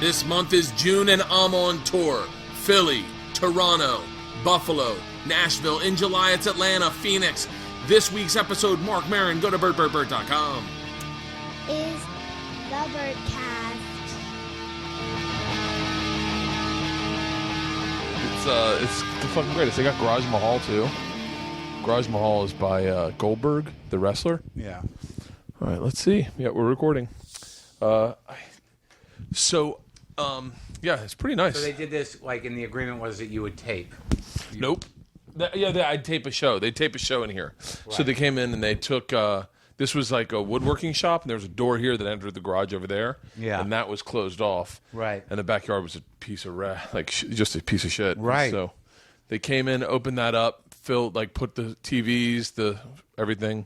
This month is June and I'm on tour. Philly, Toronto, Buffalo, Nashville. In July, it's Atlanta, Phoenix. This week's episode, Marc Maron. Go to BertCast.com. Is the Bertcast. It's fucking great. They got Garage Mahal too. Garage Mahal is by Goldberg, the wrestler. Yeah. All right, let's see. Yeah, we're recording. Yeah, it's pretty nice. So they did this, like, in the agreement was that you would tape. Nope. I'd tape a show. They'd tape a show in here. Right. So they came in and they took, this was like a woodworking shop, and there was a door here that entered the garage over there. Yeah. And that was closed off. Right. And the backyard was a piece of just a piece of shit. Right. So they came in, opened that up, filled, like, put the TVs, everything,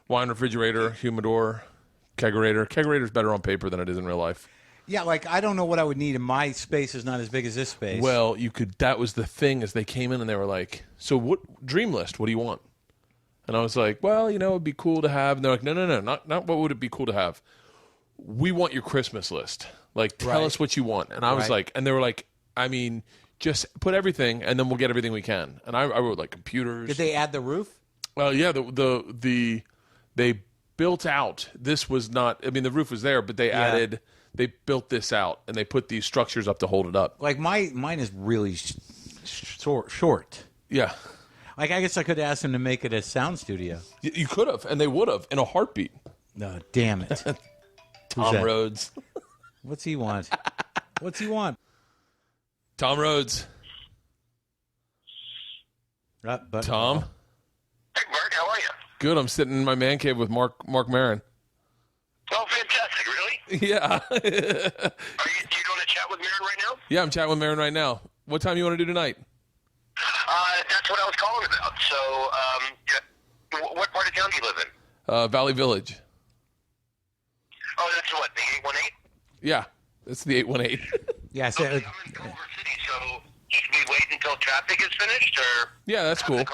wine refrigerator, humidor, kegerator. Kegerator's better on paper than it is in real life. Yeah, like, I don't know what I would need, and my space is not as big as this space. Well, that was the thing, is they came in and they were like, so what, dream list, what do you want? And I was like, well, it'd be cool to have. And they're like, no, not what would it be cool to have? We want your Christmas list. Like, tell us what you want. And I was like, and they were like, I mean, just put everything, and then we'll get everything we can. And I wrote, like, computers. Did they add the roof? Well, yeah, they built out. This was not, I mean, the roof was there, but they added, they built this out, and they put these structures up to hold it up. Like, mine is really short. Yeah. Like, I guess I could ask them to make it a sound studio. You could have, and they would have, in a heartbeat. No, damn it. Tom Rhodes. What's he want? What's he want? Tom Rhodes. Tom? Hey, Bert, how are you? Good. I'm sitting in my man cave with Marc Maron. Oh, fantastic. Really? Yeah. Are you going to chat with Maron right now? Yeah, I'm chatting with Maron right now. What time you want to do tonight? That's what I was calling about. So, what part of town do you live in? Valley Village. Oh, that's what, the 818? Yeah, it's the 818. Yeah, I'm in Culver City, so should we wait until traffic is finished, or? Yeah, that's cool.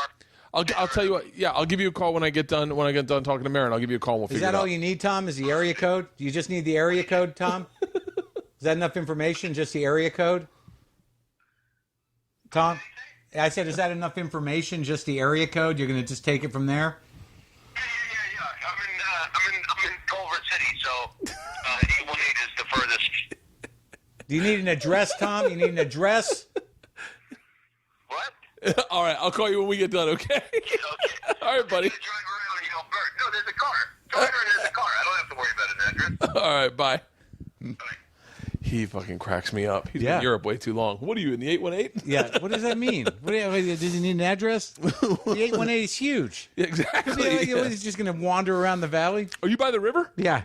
I'll tell you what. Yeah, I'll give you a call when I get done. When I get done talking to Maron, I'll give you a call. And we'll figure it out. Is that all you need, Tom? Is the area code? Do you just need the area code, Tom? Is that enough information? Just the area code, Tom? I said, is that enough information? Just the area code? You're going to just take it from there? Yeah. I'm in Culver City, so 818 is the furthest. Do you need an address, Tom? You need an address? What? All right, I'll call you when we get done, okay? Okay. All right, buddy. Drive around and yell, Bert, no, there's a car. Drive around, there's a car. I don't have to worry about an address. All right, bye. Bye. He fucking cracks me up. He's been in Europe way too long. What are you, in the 818? Yeah, what does that mean? Does he need an address? The 818 is huge. Yeah, exactly. He's just going to wander around the valley? Are you by the river? Yeah.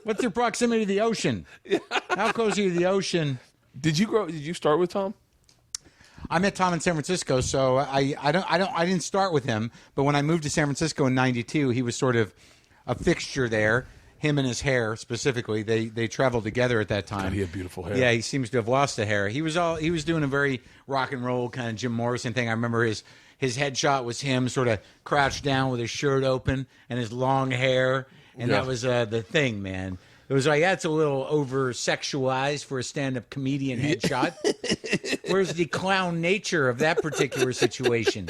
What's your proximity to the ocean? Yeah. How close are you to the ocean? Did you start with Tom? I met Tom in San Francisco, so I didn't start with him, but when I moved to San Francisco in '92, he was sort of a fixture there. Him and his hair specifically, they traveled together at that time. God, he had beautiful hair. Yeah, he seems to have lost the hair. He was doing a very rock and roll kind of Jim Morrison thing. I remember his headshot was him sort of crouched down with his shirt open and his long hair, and that was the thing, man. It was like, that's a little over-sexualized for a stand-up comedian headshot. Where's the clown nature of that particular situation?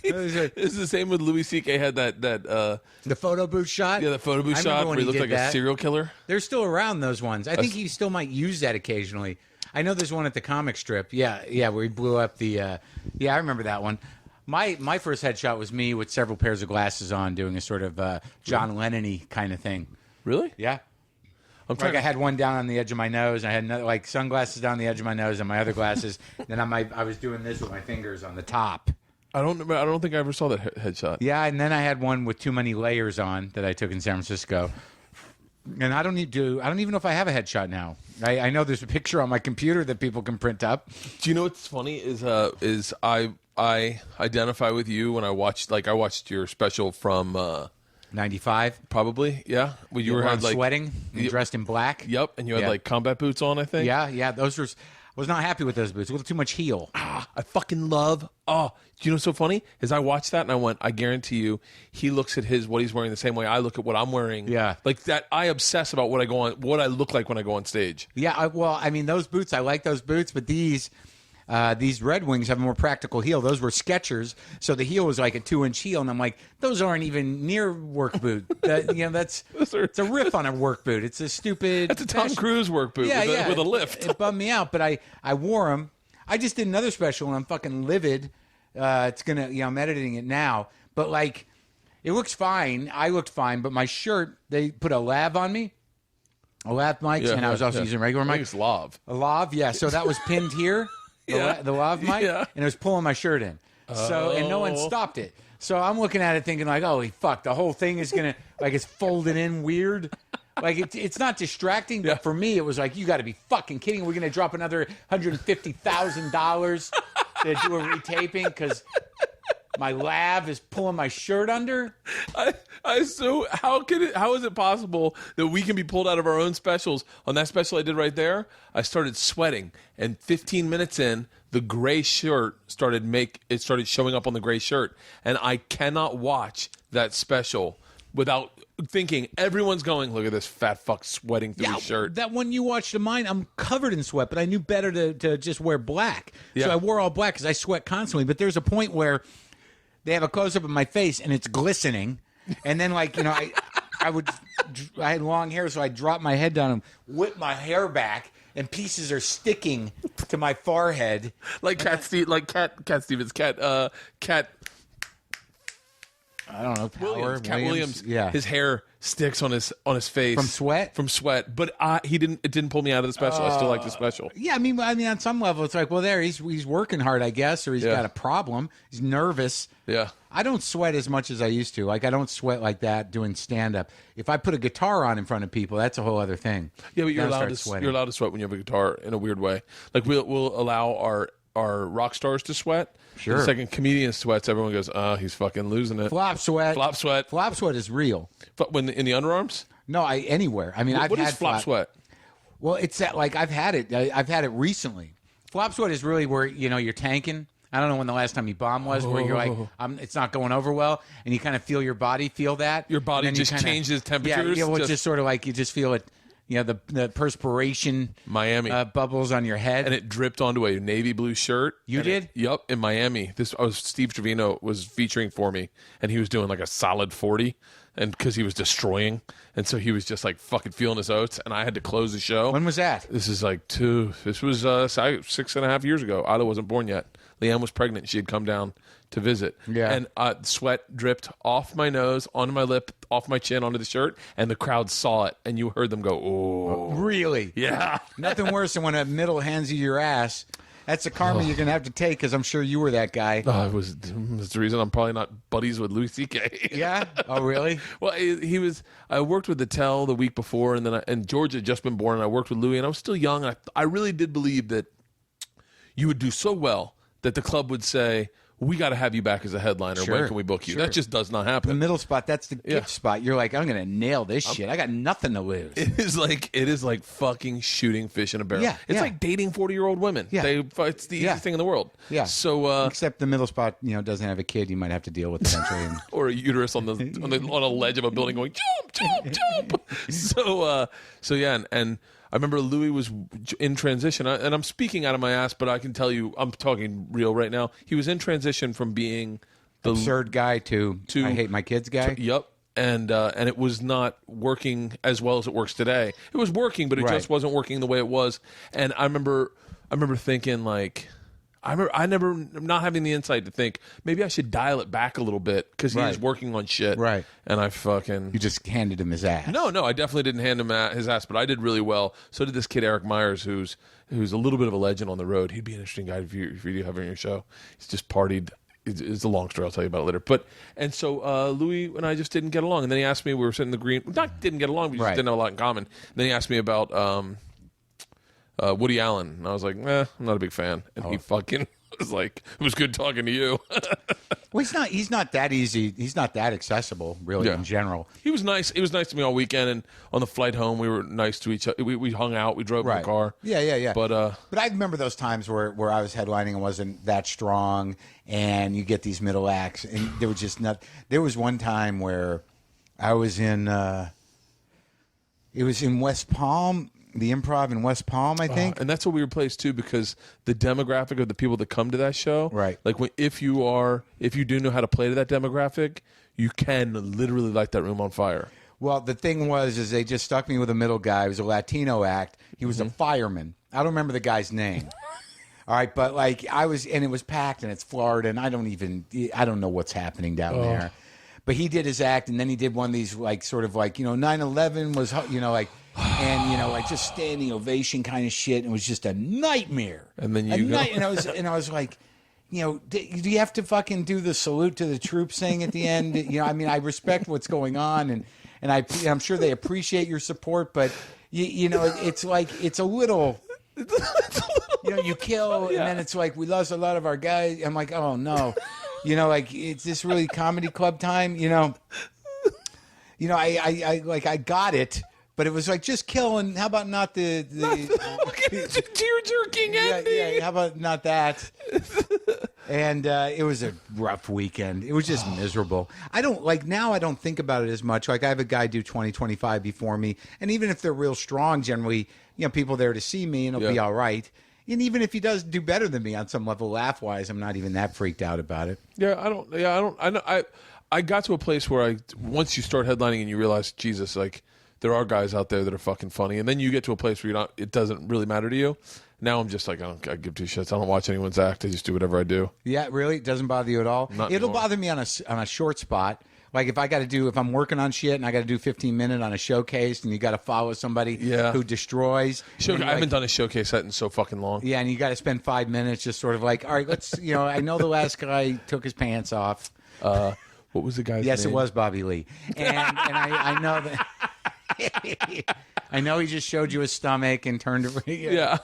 It's the same with Louis C.K. had that the photo booth shot. Yeah, the photo booth shot where he looked like a serial killer. They're still around, those ones. I think he still might use that occasionally. I know there's one at the comic strip. Yeah, where he blew up the. Yeah, I remember that one. My first headshot was me with several pairs of glasses on, doing a sort of John Lennon-y kind of thing. Really? Yeah. I had one down on the edge of my nose. I had another, like, sunglasses down the edge of my nose, and my other glasses. Then I was doing this with my fingers on the top. I don't think I ever saw that headshot. Yeah, and then I had one with too many layers on that I took in San Francisco. And I don't even know if I have a headshot now. I know there's a picture on my computer that people can print up. Do you know what's funny is I identify with you when I watched your special from 95, probably. Yeah, when you were sweating, and dressed in black. Yep, and you had like combat boots on, I think. Yeah. Those were. Was not happy with those boots. A little too much heel. I fucking love. Oh, do you know what's so funny? Is I watched that and I went, I guarantee you, he looks at what he's wearing the same way I look at what I'm wearing. Yeah. Like that, I obsess about what I look like when I go on stage. Yeah, I mean, those boots, I like those boots, but these Red Wings have a more practical heel. Those were Skechers, so the heel was like a 2-inch heel, and I'm like, those aren't even near work boot. That's it's a riff on a work boot. It's a stupid. That's a Tom Cruise work boot with a lift. It bummed me out, but I wore them. I just did another special, and I'm fucking livid. It's gonna, I'm editing it now, but like, it looks fine. I looked fine, but my shirt, they put a lav on me. A lav mic, and I was also using regular mic. It's lav. A lav, yeah. So that was pinned here. The lav mic, and it was pulling my shirt in. So and no one stopped it. So I'm looking at it thinking like, holy fuck, the whole thing is gonna like it's folded in weird. Like it's not distracting, but for me it was like, you got to be fucking kidding. We're gonna drop another $150,000 to do a retaping because my lav is pulling my shirt under. So how is it possible that we can be pulled out of our own specials? On that special I did right there, I started sweating, and 15 minutes in, the gray shirt started showing up on the gray shirt, and I cannot watch that special without thinking everyone's going, look at this fat fuck sweating through his shirt. That one you watched of mine, I'm covered in sweat, but I knew better to just wear black. Yeah. So I wore all black because I sweat constantly. But there's a point where they have a close-up of my face, and it's glistening. And then, like, I had long hair, so I dropped my head down and whipped my hair back, and pieces are sticking to my forehead. Cat Stevens. I don't know, Cat Williams. Yeah, his hair sticks on his face from sweat. But it didn't pull me out of the special. I still like the special. Yeah, I mean, on some level, it's like, well, he's working hard, I guess, or he's got a problem. He's nervous. Yeah, I don't sweat as much as I used to. Like, I don't sweat like that doing stand up. If I put a guitar on in front of people, that's a whole other thing. Yeah, but you're allowed to sweat when you have a guitar in a weird way. Like we'll allow our rock stars to sweat. Sure. The second comedian sweats, everyone goes, he's fucking losing it. Flop sweat. Flop sweat is real. When in the underarms? No, anywhere. I mean, What is flop sweat? Well, it's that, like, I've had it. I've had it recently. Flop sweat is really where, you're tanking. I don't know when the last time you bombed was, where you're like, it's not going over well, and you kind of feel your body feel that. Your body just changes temperatures? Yeah, well, just sort of like you just feel it, the perspiration Miami bubbles on your head. And it dripped onto a navy blue shirt. You did? Yep, in Miami. Steve Trevino was featuring for me, and he was doing like a solid 40, and because he was destroying, and so he was just like fucking feeling his oats, and I had to close the show. When was that? This was 6.5 years ago. Isla wasn't born yet. Leanne was pregnant. She had come down to visit. Yeah. And sweat dripped off my nose, onto my lip, off my chin, onto the shirt, and the crowd saw it, and you heard them go, oh. Really? Yeah. Nothing worse than when a middle hands you your ass. That's the karma you're going to have to take, because I'm sure you were that guy. It was the reason I'm probably not buddies with Louis C.K. Yeah? Oh, really? Well, I worked with the Tell the week before, and George had just been born, and I worked with Louis, and I was still young, and I really did believe that you would do so well that the club would say, we got to have you back as a headliner. Sure. When can we book you? Sure. That just does not happen. The middle spot, that's the gift spot. You're like, I'm going to nail this shit. I got nothing to lose. It is like fucking shooting fish in a barrel. Yeah, it's like dating 40-year-old women. Yeah. It's the easiest thing in the world. Yeah. So except the middle spot, doesn't have a kid. You might have to deal with eventually. or a uterus on a ledge of a building going jump. So yeah, and I remember Louis was in transition, and I'm speaking out of my ass, but I can tell you, I'm talking real right now. He was in transition from being the absurd guy to I hate my kids guy. Yep. And it was not working as well as it works today. It was working, but it just wasn't working the way it was. And I remember thinking, like, I never not having the insight to think maybe I should dial it back a little bit because he was working on shit. Right. And I fucking... You just handed him his ass. No, I definitely didn't hand him his ass, but I did really well. So did this kid, Eric Myers, who's a little bit of a legend on the road. He'd be an interesting guy if you have him on your show. He's just partied. It's a long story. I'll tell you about it later. So Louis and I just didn't get along. And then he asked me, we were sitting in the green... Not didn't get along, we just didn't have a lot in common. And then he asked me about... Woody Allen, and I was like, I'm not a big fan. And he fucking was like, it was good talking to you. Well, he's not that easy. He's not that accessible, really, in general. He was nice. He was nice to me all weekend, and on the flight home, we were nice to each other. We hung out. We drove in the car. Yeah. But I remember those times where I was headlining and wasn't that strong, and you get these middle acts, and there was just not. There was one time where I was in. It was in West Palm. The Improv in West Palm, I think. And that's a weird place, too, because the demographic of the people that come to that show, right? Like, if you do know how to play to that demographic, you can literally light that room on fire. Well, the thing is they just stuck me with a middle guy. It was a Latino act. He was a fireman. I don't remember the guy's name. All right, but like and it was packed, and it's Florida, and I don't know what's happening down there. But he did his act, and then he did one of these, like, sort of like, 9/11 was, like, and, like, just standing ovation kind of shit. And it was just a nightmare. And then and I was like, do you have to fucking do the salute to the troops thing at the end? I respect what's going on, and I'm sure they appreciate your support, but it's like, it's a little. You kill, and then it's like, we lost a lot of our guys. I'm like, oh no. Like, it's this really comedy club time, I got it, but it was like, just kill, and how about not the tear-jerking ending? Yeah, how about not that? And it was a rough weekend. It was just miserable. I don't think about it as much. Like, I have a guy do 20-25 before me, and even if they're real strong, generally, people there to see me, and it'll be all right. And even if he does do better than me on some level, laugh-wise, I'm not even that freaked out about it. I got to a place where once you start headlining and you realize, Jesus, like, there are guys out there that are fucking funny, and then you get to a place where it doesn't really matter to you. Now I'm just like, I give two shits. I don't watch anyone's act. I just do whatever I do. Yeah, really? It doesn't bother you at all? Not It'll anymore. bother me on a short spot. Like, if I'm working on shit and I got to do 15-minute on a showcase, and you got to follow somebody who destroys. I haven't done a showcase set in so fucking long. Yeah, and you got to spend 5 minutes just sort of like, all right, let's, I know the last guy took his pants off. What was the guy's name? Yes, it was Bobby Lee. And I know that. I know he just showed you his stomach and turned it. Yeah.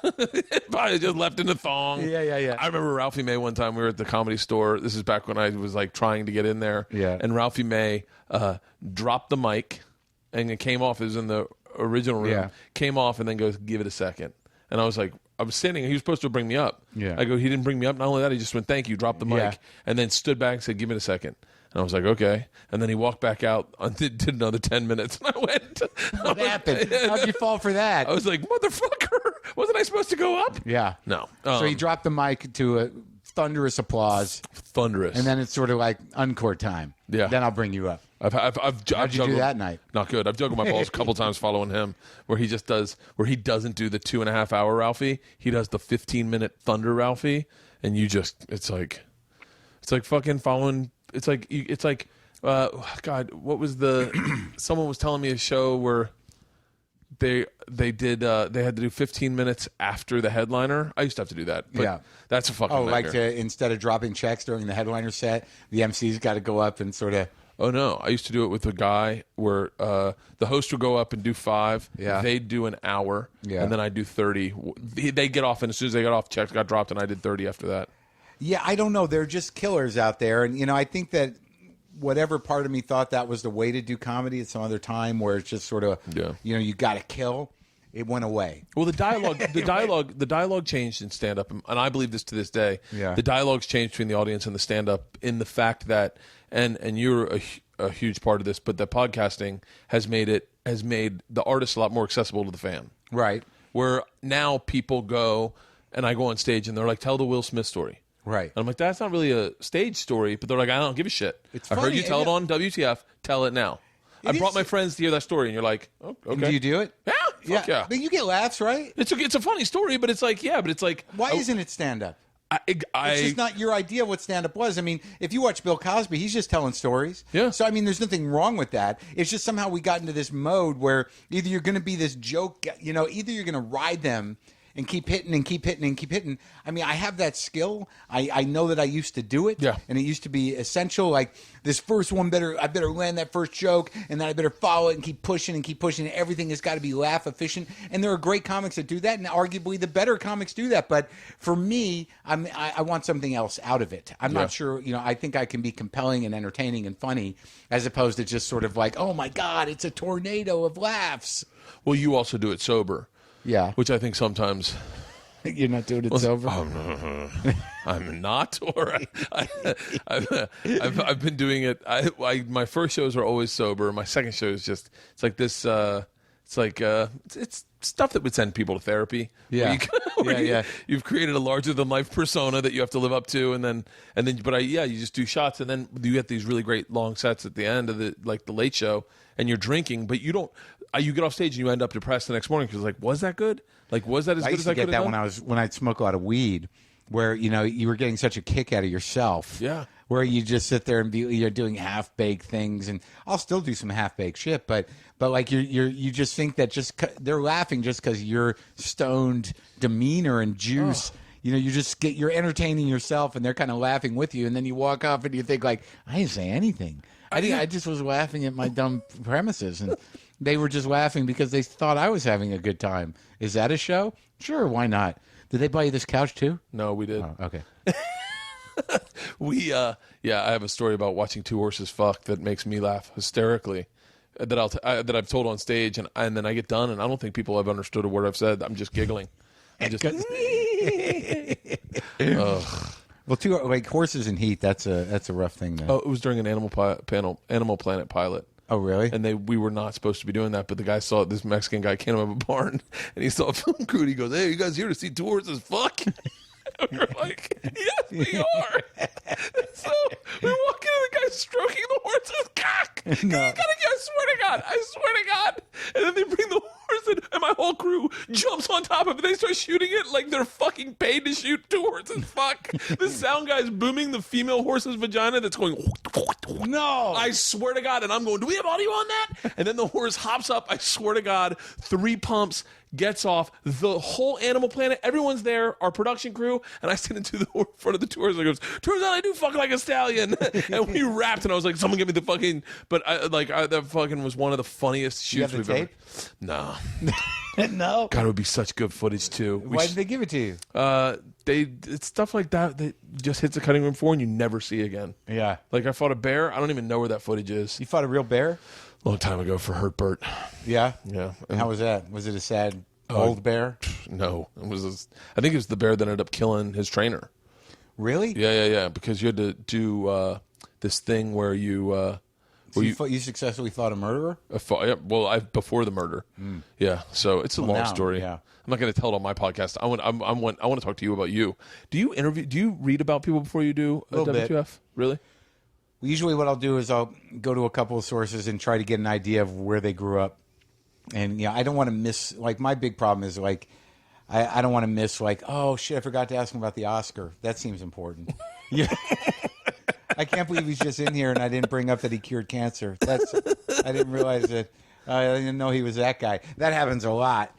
Probably just left in the thong. Yeah. I remember Ralphie May one time. We were at the Comedy Store. This is back when I was like trying to get in there. Yeah. And Ralphie May dropped the mic, and it came off. It was in the original room. Yeah. Came off and then goes, give it a second. And I was like, I was standing. He was supposed to bring me up. Yeah. I go, he didn't bring me up. Not only that, he just went, thank you, dropped the mic, and then stood back and said, give it a second. And I was like, okay. And then he walked back out and did another 10 minutes. And I went. What happened? How'd you fall for that? I was like, motherfucker, wasn't I supposed to go up? Yeah. No. So he dropped the mic to a thunderous applause. Thunderous. And then it's sort of like encore time. Yeah. Then I'll bring you up. How'd you do that night? Not good. I've juggled my balls a couple times following him, where he doesn't do the 2.5 hour Ralphie. He does the 15-minute Thunder Ralphie, and it's like fucking following. It's like God, what was someone was telling me a show where they had to do 15 minutes after the headliner. I used to have to do that. But that's a fucking nightmare. Like instead of dropping checks during the headliner set, the MC's got to go up and sort of. Oh no! I used to do it with a guy where the host would go up and do 5. Yeah. They'd do an hour. Yeah. And then I'd do 30. They get off, and as soon as they got off, checks got dropped, and I did 30 after that. Yeah, I don't know. They're just killers out there, and I think that whatever part of me thought that was the way to do comedy at some other time, where it's just sort of you got to kill. It went away. Well, the dialogue changed in stand-up, and I believe this to this day. Yeah. The dialogue's changed between the audience and the stand-up in the fact that, and you're a huge part of this, but the podcasting has made the artist a lot more accessible to the fan. Right. Where now people go, and I go on stage, and they're like, tell the Will Smith story. Right. And I'm like, that's not really a stage story, but they're like, I don't give a shit. It's I heard funny, you tell it on WTF, tell it now. I brought my friends to hear that story, and you're like, oh, okay. And do you do it? Yeah, fuck yeah. But you get laughs, right? It's a funny story, but it's like, why isn't it stand-up? It's just not your idea of what stand-up was. I mean, if you watch Bill Cosby, he's just telling stories. Yeah. So, I mean, there's nothing wrong with that. It's just somehow we got into this mode where either you're going to be this joke, either you're going to ride them and keep hitting and keep hitting and keep hitting. I mean, I have that skill. I know that I used to do it, Yeah. and it used to be essential. Like this first one, I better land that first joke, and then I better follow it and keep pushing and keep pushing. Everything has got to be laugh efficient, and there are great comics that do that, and arguably the better comics do that. But for me, I want something else out of it. I'm not sure. I think I can be compelling and entertaining and funny, as opposed to just sort of like, oh my God, it's a tornado of laughs. Well, you also do it sober. Yeah. Which I think sometimes... You're not doing it sober? I'm not. Or I've been doing it. My first shows are always sober. My second show is just... It's like this... It's stuff that would send people to therapy. Yeah. You've created a larger-than-life persona that you have to live up to, and then. But you just do shots, and then you get these really great long sets at the end of the late show, and you're drinking, but you don't... You get off stage and you end up depressed the next morning because, like, was that good? Like, was that as good as I could have done? I used to get that when I'd smoke a lot of weed, where you were getting such a kick out of yourself. Yeah. Where you just sit there and you're doing half baked things, and I'll still do some half baked shit, but like you just think that they're laughing just because your stoned demeanor and juice. Oh. You're entertaining yourself, and they're kind of laughing with you, and then you walk off and you think like, I didn't say anything. I just was laughing at my dumb premises, and they were just laughing because they thought I was having a good time. Is that a show? Sure, why not? Did they buy you this couch too? No, we did. Oh, okay. I have a story about watching two horses fuck that makes me laugh hysterically. That I've told on stage, and then I get done, and I don't think people have understood a word I've said. I'm just giggling. I'm just. Well, horses in heat. That's a rough thing. Though. Oh, it was during an Animal Planet pilot. Oh, really? And we were not supposed to be doing that, but the guy saw it. This Mexican guy came out of a barn, and he saw a film crew, and he goes, "Hey, you guys here to see two horses fuck?" And we were like, "Yes, we are." So we walk in, and the guy's stroking the horse's cock. No. I swear to God. And then they bring the horse in, and my whole crew jumps on top of it. They start shooting it like they're fucking paid to shoot two horses fuck. The sound guy's booming the female horse's vagina that's going... No! I swear to God. And I'm going, do we have audio on that? And then the horse hops up, I swear to God, 3 pumps, gets off. The whole Animal Planet, everyone's there, our production crew, and I stand into the front of the two horses and goes, turns out I do fuck like a stallion. And we rapped, and I was like, someone give me the fucking... But that fucking was one of the funniest shoots we've ever... No. No. God, it would be such good footage too. Why did they give it to you? It's stuff like that just hits the cutting room floor and you never see again. Yeah. Like I fought a bear. I don't even know where that footage is. You fought a real bear? Long time ago for Hurt Bert. Yeah. Yeah. And how was that? Was it a sad old bear? No, I think it was the bear that ended up killing his trainer. Really? Yeah. Because you had to do this thing where you. You successfully fought a murderer? Before the murder. Yeah, so it's a long story. Yeah. I'm not going to tell it on my podcast. I want to talk to you about you. Do you read about people before you do a WTF? Bit. Really? Well, usually what I'll do is I'll go to a couple of sources and try to get an idea of where they grew up. And I don't want to miss, like, my big problem is, like, I don't want to miss, like, oh shit, I forgot to ask him about the Oscar. That seems important. Yeah. I can't believe he's just in here and I didn't bring up that he cured cancer. I didn't realize that. I didn't know he was that guy. That happens a lot.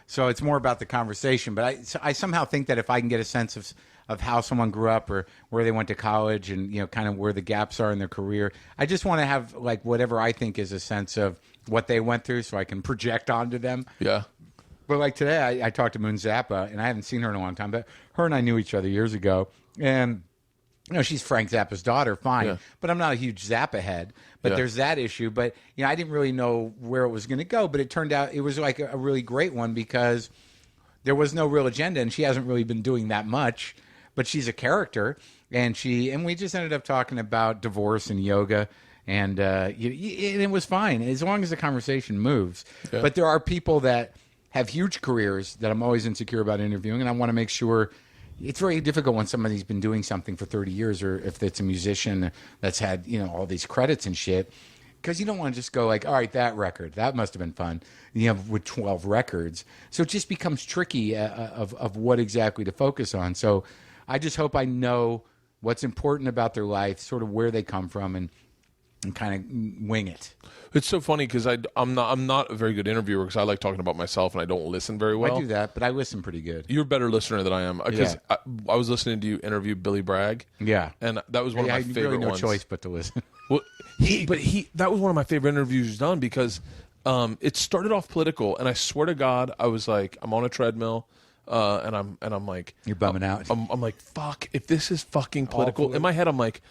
So it's more about the conversation. But I somehow think that if I can get a sense of how someone grew up or where they went to college and, kind of where the gaps are in their career, I just want to have, like, whatever I think is a sense of what they went through so I can project onto them. Yeah. But like today, I talked to Moon Zappa, and I haven't seen her in a long time, but her and I knew each other years ago. And she's Frank Zappa's daughter, fine. Yeah. But I'm not a huge Zappa head. But there's that issue. But, I didn't really know where it was going to go. But it turned out it was like a really great one because there was no real agenda. And she hasn't really been doing that much. But she's a character. And we just ended up talking about divorce and yoga. And it was fine as long as the conversation moves. Yeah. But there are people that have huge careers that I'm always insecure about interviewing. And I want to make sure... It's very difficult when somebody's been doing something for 30 years or if it's a musician that's had, all these credits and shit, because you don't want to just go like, all right, that record, that must have been fun, with 12 records. So it just becomes tricky of what exactly to focus on. So I just hope I know what's important about their life, sort of where they come from. And and kind of wing it. It's so funny because I'm not a very good interviewer because I like talking about myself and I don't listen very well. I do that, but I listen pretty good. You're a better listener than I am because I was listening to you interview Billy Bragg. Yeah, and that was one of my favorite really no ones. choice but to listen. Well, that was one of my favorite interviews he's done because it started off political, and I swear to God, I was like, I'm on a treadmill. And I'm like, you're bumming out. I'm like, fuck, if this is fucking political. In my head, I'm like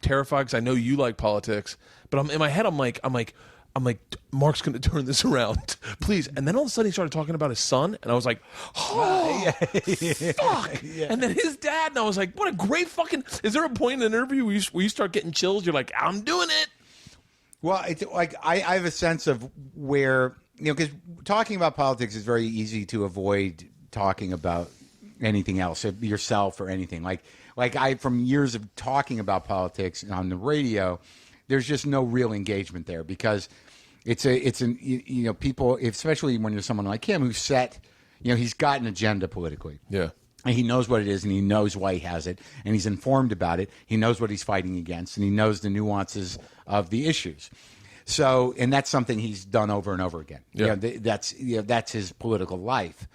terrified because I know you like politics, but in my head, I'm like, Mark's going to turn this around, please. And then all of a sudden, he started talking about his son, and I was like, oh, fuck. Yeah. And then his dad, and I was like, what a great fucking. Is there a point in an interview where you start getting chills? You're like, I'm doing it. Well, it's like I have a sense of where. Because talking about politics is very easy to avoid talking about anything else, yourself or anything. Like I, from years of talking about politics on the radio, there's just no real engagement there because people, especially when you're someone like him who's set, he's got an agenda politically. Yeah. And he knows what it is, and he knows why he has it, and he's informed about it. He knows what he's fighting against, and he knows the nuances of the issues. So, and that's something he's done over and over again. Yeah. That's his political life.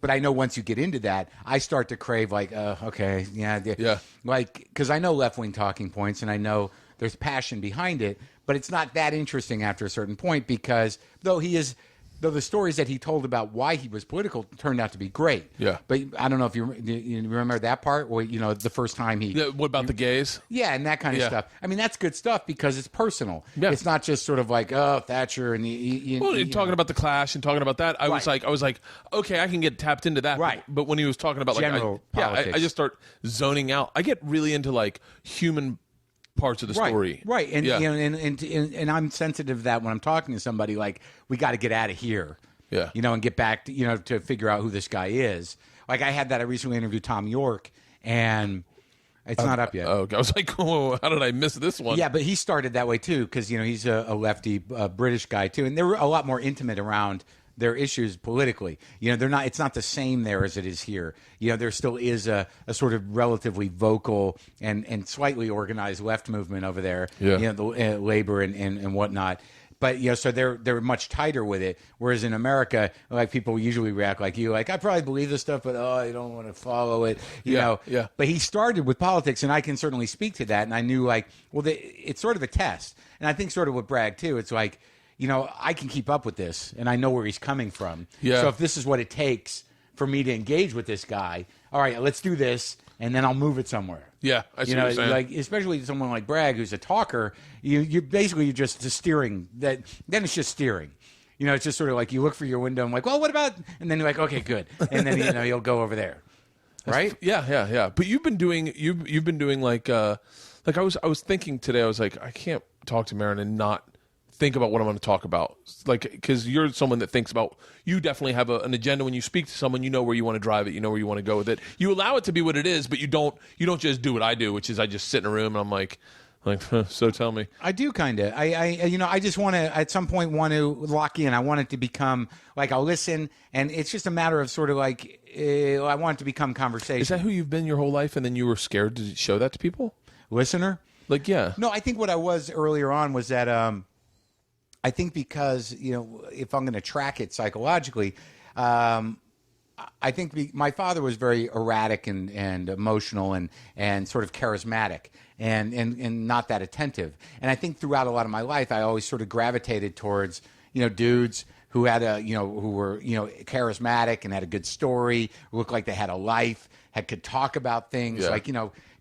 But I know once you get into that, I start to crave okay, yeah. Like, because I know left-wing talking points, and I know there's passion behind it, but it's not that interesting after a certain point because though the stories that he told about why he was political turned out to be great. Yeah. But I don't know if you remember that part or, the first time what about the gays? Yeah, and that kind of stuff. I mean, that's good stuff because it's personal. Yeah. It's not just sort of like, oh, Thatcher and talking about the Clash and talking about that, I was like, okay, I can get tapped into that. Right. But when he was talking about general politics. I just start zoning out. I get really into like human parts of the story. Right. And and I'm sensitive to that when I'm talking to somebody like we got to get out of here. Yeah. And get back to to figure out who this guy is. Like I recently interviewed Tom York and it's not up yet. Oh, I was like, oh, how did I miss this one? Yeah, but he started that way too because he's a lefty British guy too, and they're a lot more intimate around their issues politically. They're not. It's not the same there as it is here. There still is a sort of relatively vocal and slightly organized left movement over there. Yeah. The labor and whatnot. But so they're much tighter with it. Whereas in America, like people usually react like you, like I probably believe this stuff, but I don't want to follow it. You know. Yeah. But he started with politics, and I can certainly speak to that. And I knew it's sort of a test. And I think sort of with Bragg too, it's like. I can keep up with this, and I know where he's coming from. Yeah. So if this is what it takes for me to engage with this guy, all right, let's do this, and then I'll move it somewhere. Yeah, I see what you're saying. Like especially someone like Bragg, who's a talker, you're basically just steering. Then it's just steering. It's just sort of like you look for your window and like, well, what about? And then you're like, okay, good, and then you'll go over there, right? Yeah. But you've been doing like I was thinking today. I was like, I can't talk to Maron and not think about what I'm going to talk about, like because you're someone that thinks about. You definitely have an agenda when you speak to someone. You know where you want to drive it. You know where you want to go with it. You allow it to be what it is, but you don't just do what I do, which is I just sit in a room and I'm like, so tell me. I do kind of. I just want to at some point want to lock in. I want it to become like I'll listen, and it's just a matter of sort of like I want it to become conversation. Is that who you've been your whole life, and then you were scared to show that to people? Listener, like yeah. No, I think what I was earlier on was that. I think because, if I'm going to track it psychologically, I think my father was very erratic and emotional and sort of charismatic and not that attentive. And I think throughout a lot of my life, I always sort of gravitated towards, dudes who had who were, charismatic and had a good story, looked like they had a life, could talk about things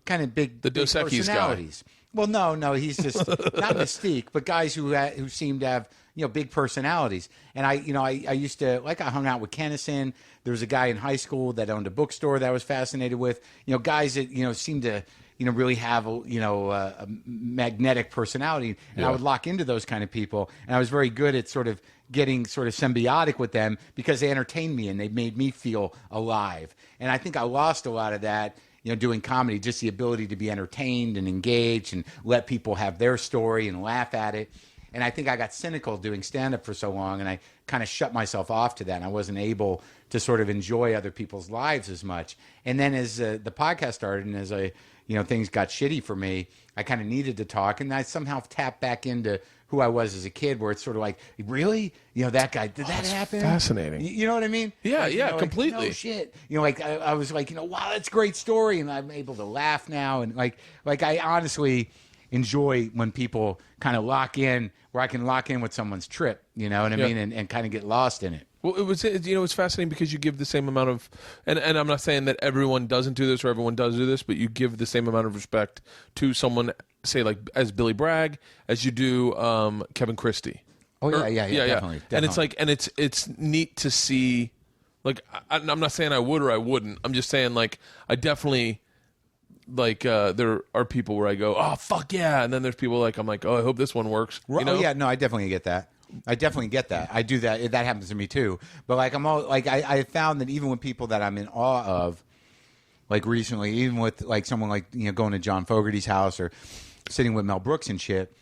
kind of big Dos Equis personalities. Guy. Well, no, he's just not mystique, but guys who seem to have big personalities. And I used to I hung out with Kennison. There was a guy in high school that owned a bookstore that I was fascinated with. Guys that seemed to really have a magnetic personality, and I would lock into those kind of people. And I was very good at sort of getting sort of symbiotic with them because they entertained me and they made me feel alive. And I think I lost a lot of that. Doing comedy, just the ability to be entertained and engaged and let people have their story and laugh at it. And I think I got cynical doing stand-up for so long, and I kind of shut myself off to that. And I wasn't able to sort of enjoy other people's lives as much. And then as the podcast started and as I, things got shitty for me, I kind of needed to talk, and I somehow tapped back into who I was as a kid, where it's sort of like, really? That guy, did that happen? Fascinating. You know what I mean? Yeah, completely. Like, no shit. I was like, wow, that's a great story, and I'm able to laugh now, and like I honestly enjoy when people kind of lock in, where I can lock in with someone's trip, you know what I mean, and kind of get lost in it. Well, it's fascinating because you give the same amount of, and I'm not saying that everyone doesn't do this or everyone does do this, but you give the same amount of respect to someone, say like as Billy Bragg, as you do Kevin Christie. Oh yeah, definitely. And it's like, and it's neat to see. Like, I'm not saying I would or I wouldn't. I'm just saying, like, I definitely, like, there are people where I go, oh fuck yeah, and then there's people like I'm like, oh, I hope this one works. You know? Oh yeah, no, I definitely get that. I do that. That happens to me too. But like I found that even with people that I'm in awe of, like recently, even with like someone like going to John Fogerty's house or sitting with Mel Brooks and shit,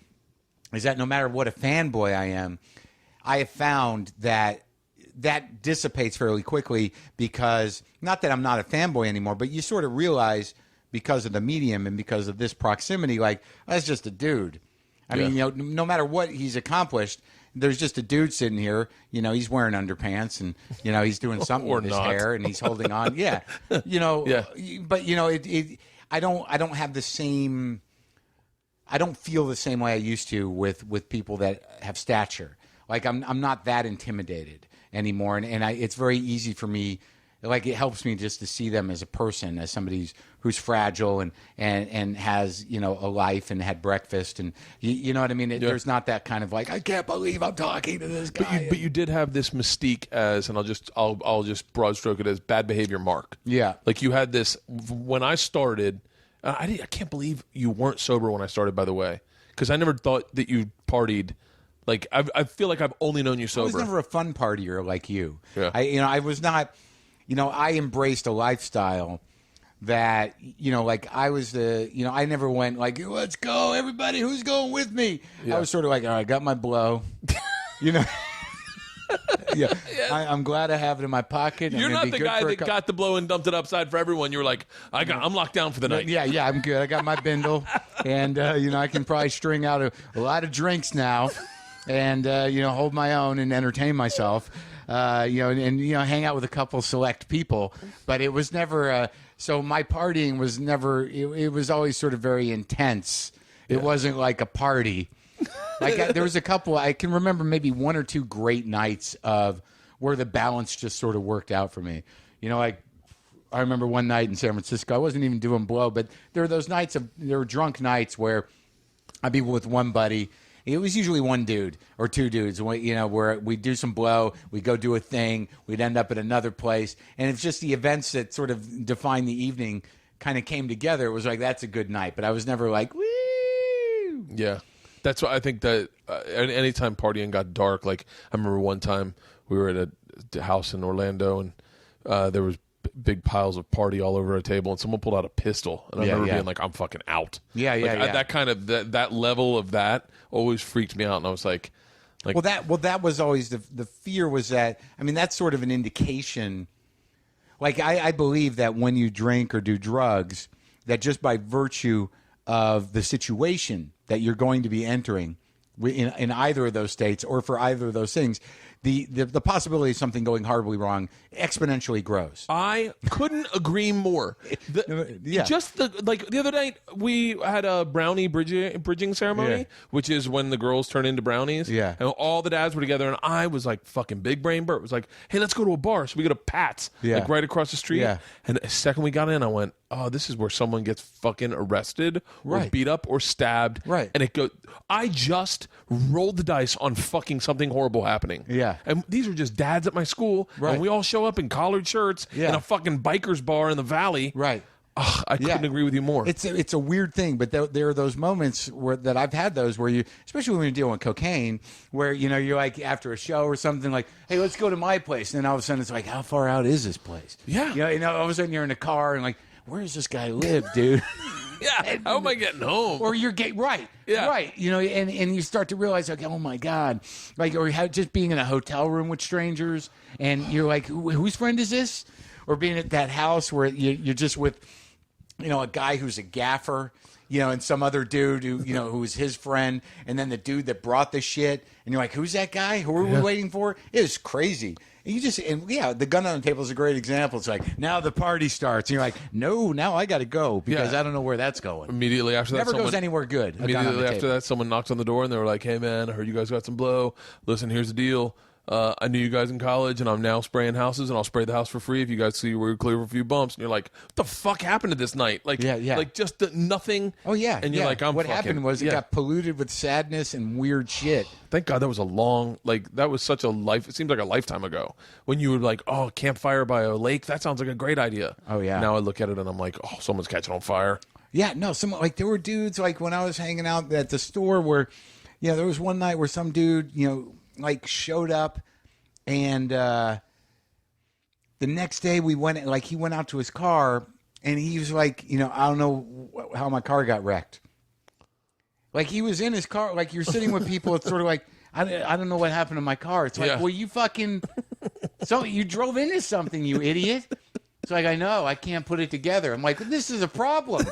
is that no matter what a fanboy I am, I have found that dissipates fairly quickly, because not that I'm not a fanboy anymore, but you sort of realize, because of the medium and because of this proximity, like, that's just a dude. I mean, no matter what he's accomplished, there's just a dude sitting here. He's wearing underpants, and he's doing something with his hair, and he's holding on. Yeah, But I don't have the same. I don't feel the same way I used to with people that have stature. Like I'm not that intimidated anymore, and it's very easy for me. Like, it helps me just to see them as a person, as somebody who's fragile and has, a life and had breakfast, and you know what I mean? There's not that kind of like, I can't believe I'm talking to this guy. But you did have this mystique as, and I'll just broad stroke it as bad behavior Mark. Yeah. Like, you had this when I started. I can't believe you weren't sober when I started, by the way, because I never thought that you partied. Like, I feel like I've only known you sober. I was never a fun partier like you. Yeah. I was not. I embraced a lifestyle that, like I was I never went like, let's go, everybody, who's going with me? Yeah. I was sort of like, all right, I got my blow, Yeah. I'm glad I have it in my pocket. You're not the guy that got the blow and dumped it upside for everyone. You were like, I'm locked down for the night. Yeah, I'm good. I got my bindle, and I can probably string out a lot of drinks now, and hold my own and entertain myself. And hang out with a couple select people, but it was never. So my partying was never. It was always sort of very intense. It wasn't like a party. Like there was a couple. I can remember maybe one or two great nights of where the balance just sort of worked out for me. Like I remember one night in San Francisco. I wasn't even doing blow, but there were drunk nights where I'd be with one buddy. It was usually one dude or two dudes, where we'd do some blow, we'd go do a thing, we'd end up at another place. And it's just the events that sort of define the evening kind of came together. It was like, that's a good night. But I was never like, woo! Yeah. That's why I think that anytime partying got dark, like I remember one time we were at a house in Orlando, and there was big piles of party all over a table, and someone pulled out a pistol, and I remember being like, I'm fucking out. That kind of that level of that always freaked me out, and I was like that was always the fear, was that, I mean, that's sort of an indication. Like I believe that when you drink or do drugs, that just by virtue of the situation that you're going to be entering in either of those states or for either of those things, the possibility of something going horribly wrong exponentially grows. I couldn't agree more. Just the other night we had a brownie bridging ceremony, which is when the girls turn into brownies. Yeah, and all the dads were together, and I was like, fucking big brain Bert was like, hey, let's go to a bar. So we go to Pat's, like right across the street. Yeah. And the second we got in, I went, oh, this is where someone gets fucking arrested or beat up or stabbed. Right. And I just rolled the dice on fucking something horrible happening. Yeah. And these are just dads at my school, and we all show up in collared shirts in a fucking biker's bar in the valley. Right. Ugh, I couldn't agree with you more. It's a weird thing, but there are those moments that I've had those where you, especially when you're dealing with cocaine, where you're like after a show or something, like, hey, let's go to my place, and then all of a sudden it's like, how far out is this place? Yeah. All of a sudden you're in a car and like, where does this guy live, dude? Yeah, how am I getting home? Or you're right, and you start to realize, like, oh my god, like, or just being in a hotel room with strangers, and you're like, whose friend is this? Or being at that house where you're just with a guy who's a gaffer, and some other dude who was his friend, and then the dude that brought the shit, and you're like, who's that guy? Who are we waiting for? It was crazy. And the gun on the table is a great example. It's like, now the party starts, and you're like, no, now I got to go because I don't know where that's going. Immediately after that, never goes anywhere good. Immediately after that, someone knocked on the door and they were like, hey man, I heard you guys got some blow. Listen, here's the deal. I knew you guys in college, and I'm now spraying houses, and I'll spray the house for free if you guys see we're clear of a few bumps. And you're like, what the fuck happened to this night? Like, like just nothing. Oh yeah, and you're like, what happened was it got polluted with sadness and weird shit. Thank God that was that was such a life. It seems like a lifetime ago when you were like, oh, campfire by a lake. That sounds like a great idea. Oh yeah. Now I look at it and I'm like, oh, someone's catching on fire. Yeah, no, there were dudes like when I was hanging out at the store where, there was one night where some dude, showed up. And the next day we went, he went out to his car and he was like, I don't know how my car got wrecked. Like he was in his car, like you're sitting with people. It's sort of like, I don't know what happened to my car. It's like, well, you you drove into something, you idiot. It's like, I know, I can't put it together. I'm like, this is a problem.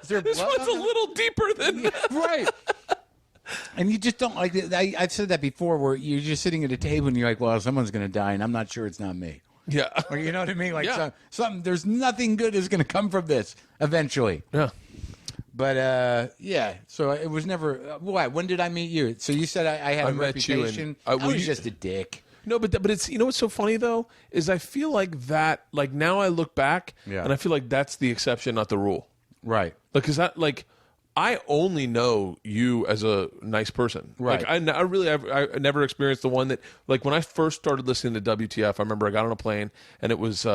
Is there this one's a little deeper than that. Right. And you just don't like it. I've said that before where you're just sitting at a table and you're like, well, someone's going to die and I'm not sure it's not me. Yeah. Or, you know what I mean? Like there's nothing good is going to come from this eventually. Yeah. But, so it was never, when did I meet you? So you said I had a reputation. I was just a dick. No, but it's, what's so funny though, is I feel like that, like now I look back and I feel like that's the exception, not the rule. Right. Like, cause that, like, I only know you as a nice person. Right. Like, I never experienced the one that, like, when I first started listening to WTF, I remember I got on a plane and it was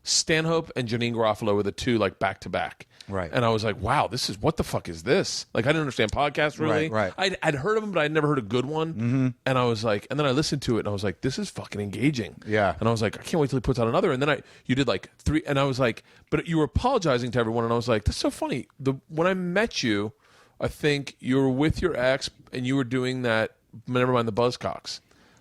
Stanhope and Janine Garofalo were the two, like, back to back. Right. And I was like, wow, what the fuck is this? Like, I didn't understand podcasts really. Right. I'd heard of them, but I'd never heard a good one. Mm-hmm. And I was like, and then I listened to it and I was like, this is fucking engaging. Yeah. And I was like, I can't wait till he puts out another. And then you did like 3, and I was like, but you were apologizing to everyone. And I was like, that's so funny. When I met you, I think you were with your ex and you were doing that, never mind the Buzzcocks.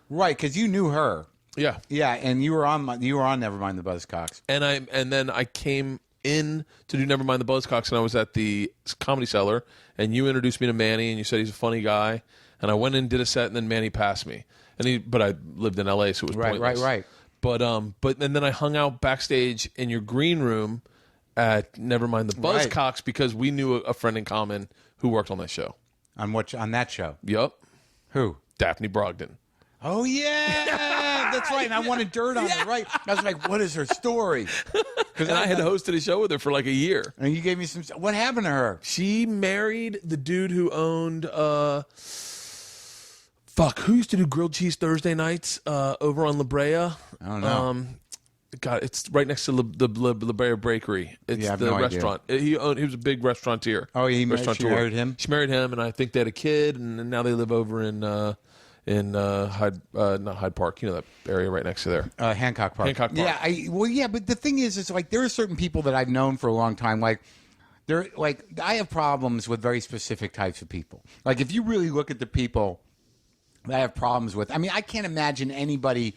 Right. Cause you knew her. Yeah. Yeah. And you were on Nevermind the Buzzcocks. And then I came in to do Nevermind the Buzzcocks, and I was at the Comedy Cellar, and you introduced me to Manny, and you said he's a funny guy, and I went in and did a set, and then Manny passed me, but I lived in LA, so it was pointless. Right. But and then I hung out backstage in your green room at Nevermind the Buzzcocks because we knew a friend in common who worked on that show. On that show? Yup. Who? Daphne Brogdon. Oh, yeah. That's right. And I wanted dirt on her, right? I was like, what is her story? And I had hosted a show with her for like a year. And you gave me some... What happened to her? She married the dude who owned... who used to do grilled cheese Thursday nights over on La Brea? I don't know. God, it's right next to the La Brea Bakery. It's the restaurant. He was a big restaurateur. Oh, she married him? She married him, and I think they had a kid, and now they live over in Hyde, not Hyde Park, that area right next to there. Hancock Park. Yeah, but the thing is, it's like there are certain people that I've known for a long time. Like, I have problems with very specific types of people. Like, if you really look at the people that I have problems with, I mean, I can't imagine anybody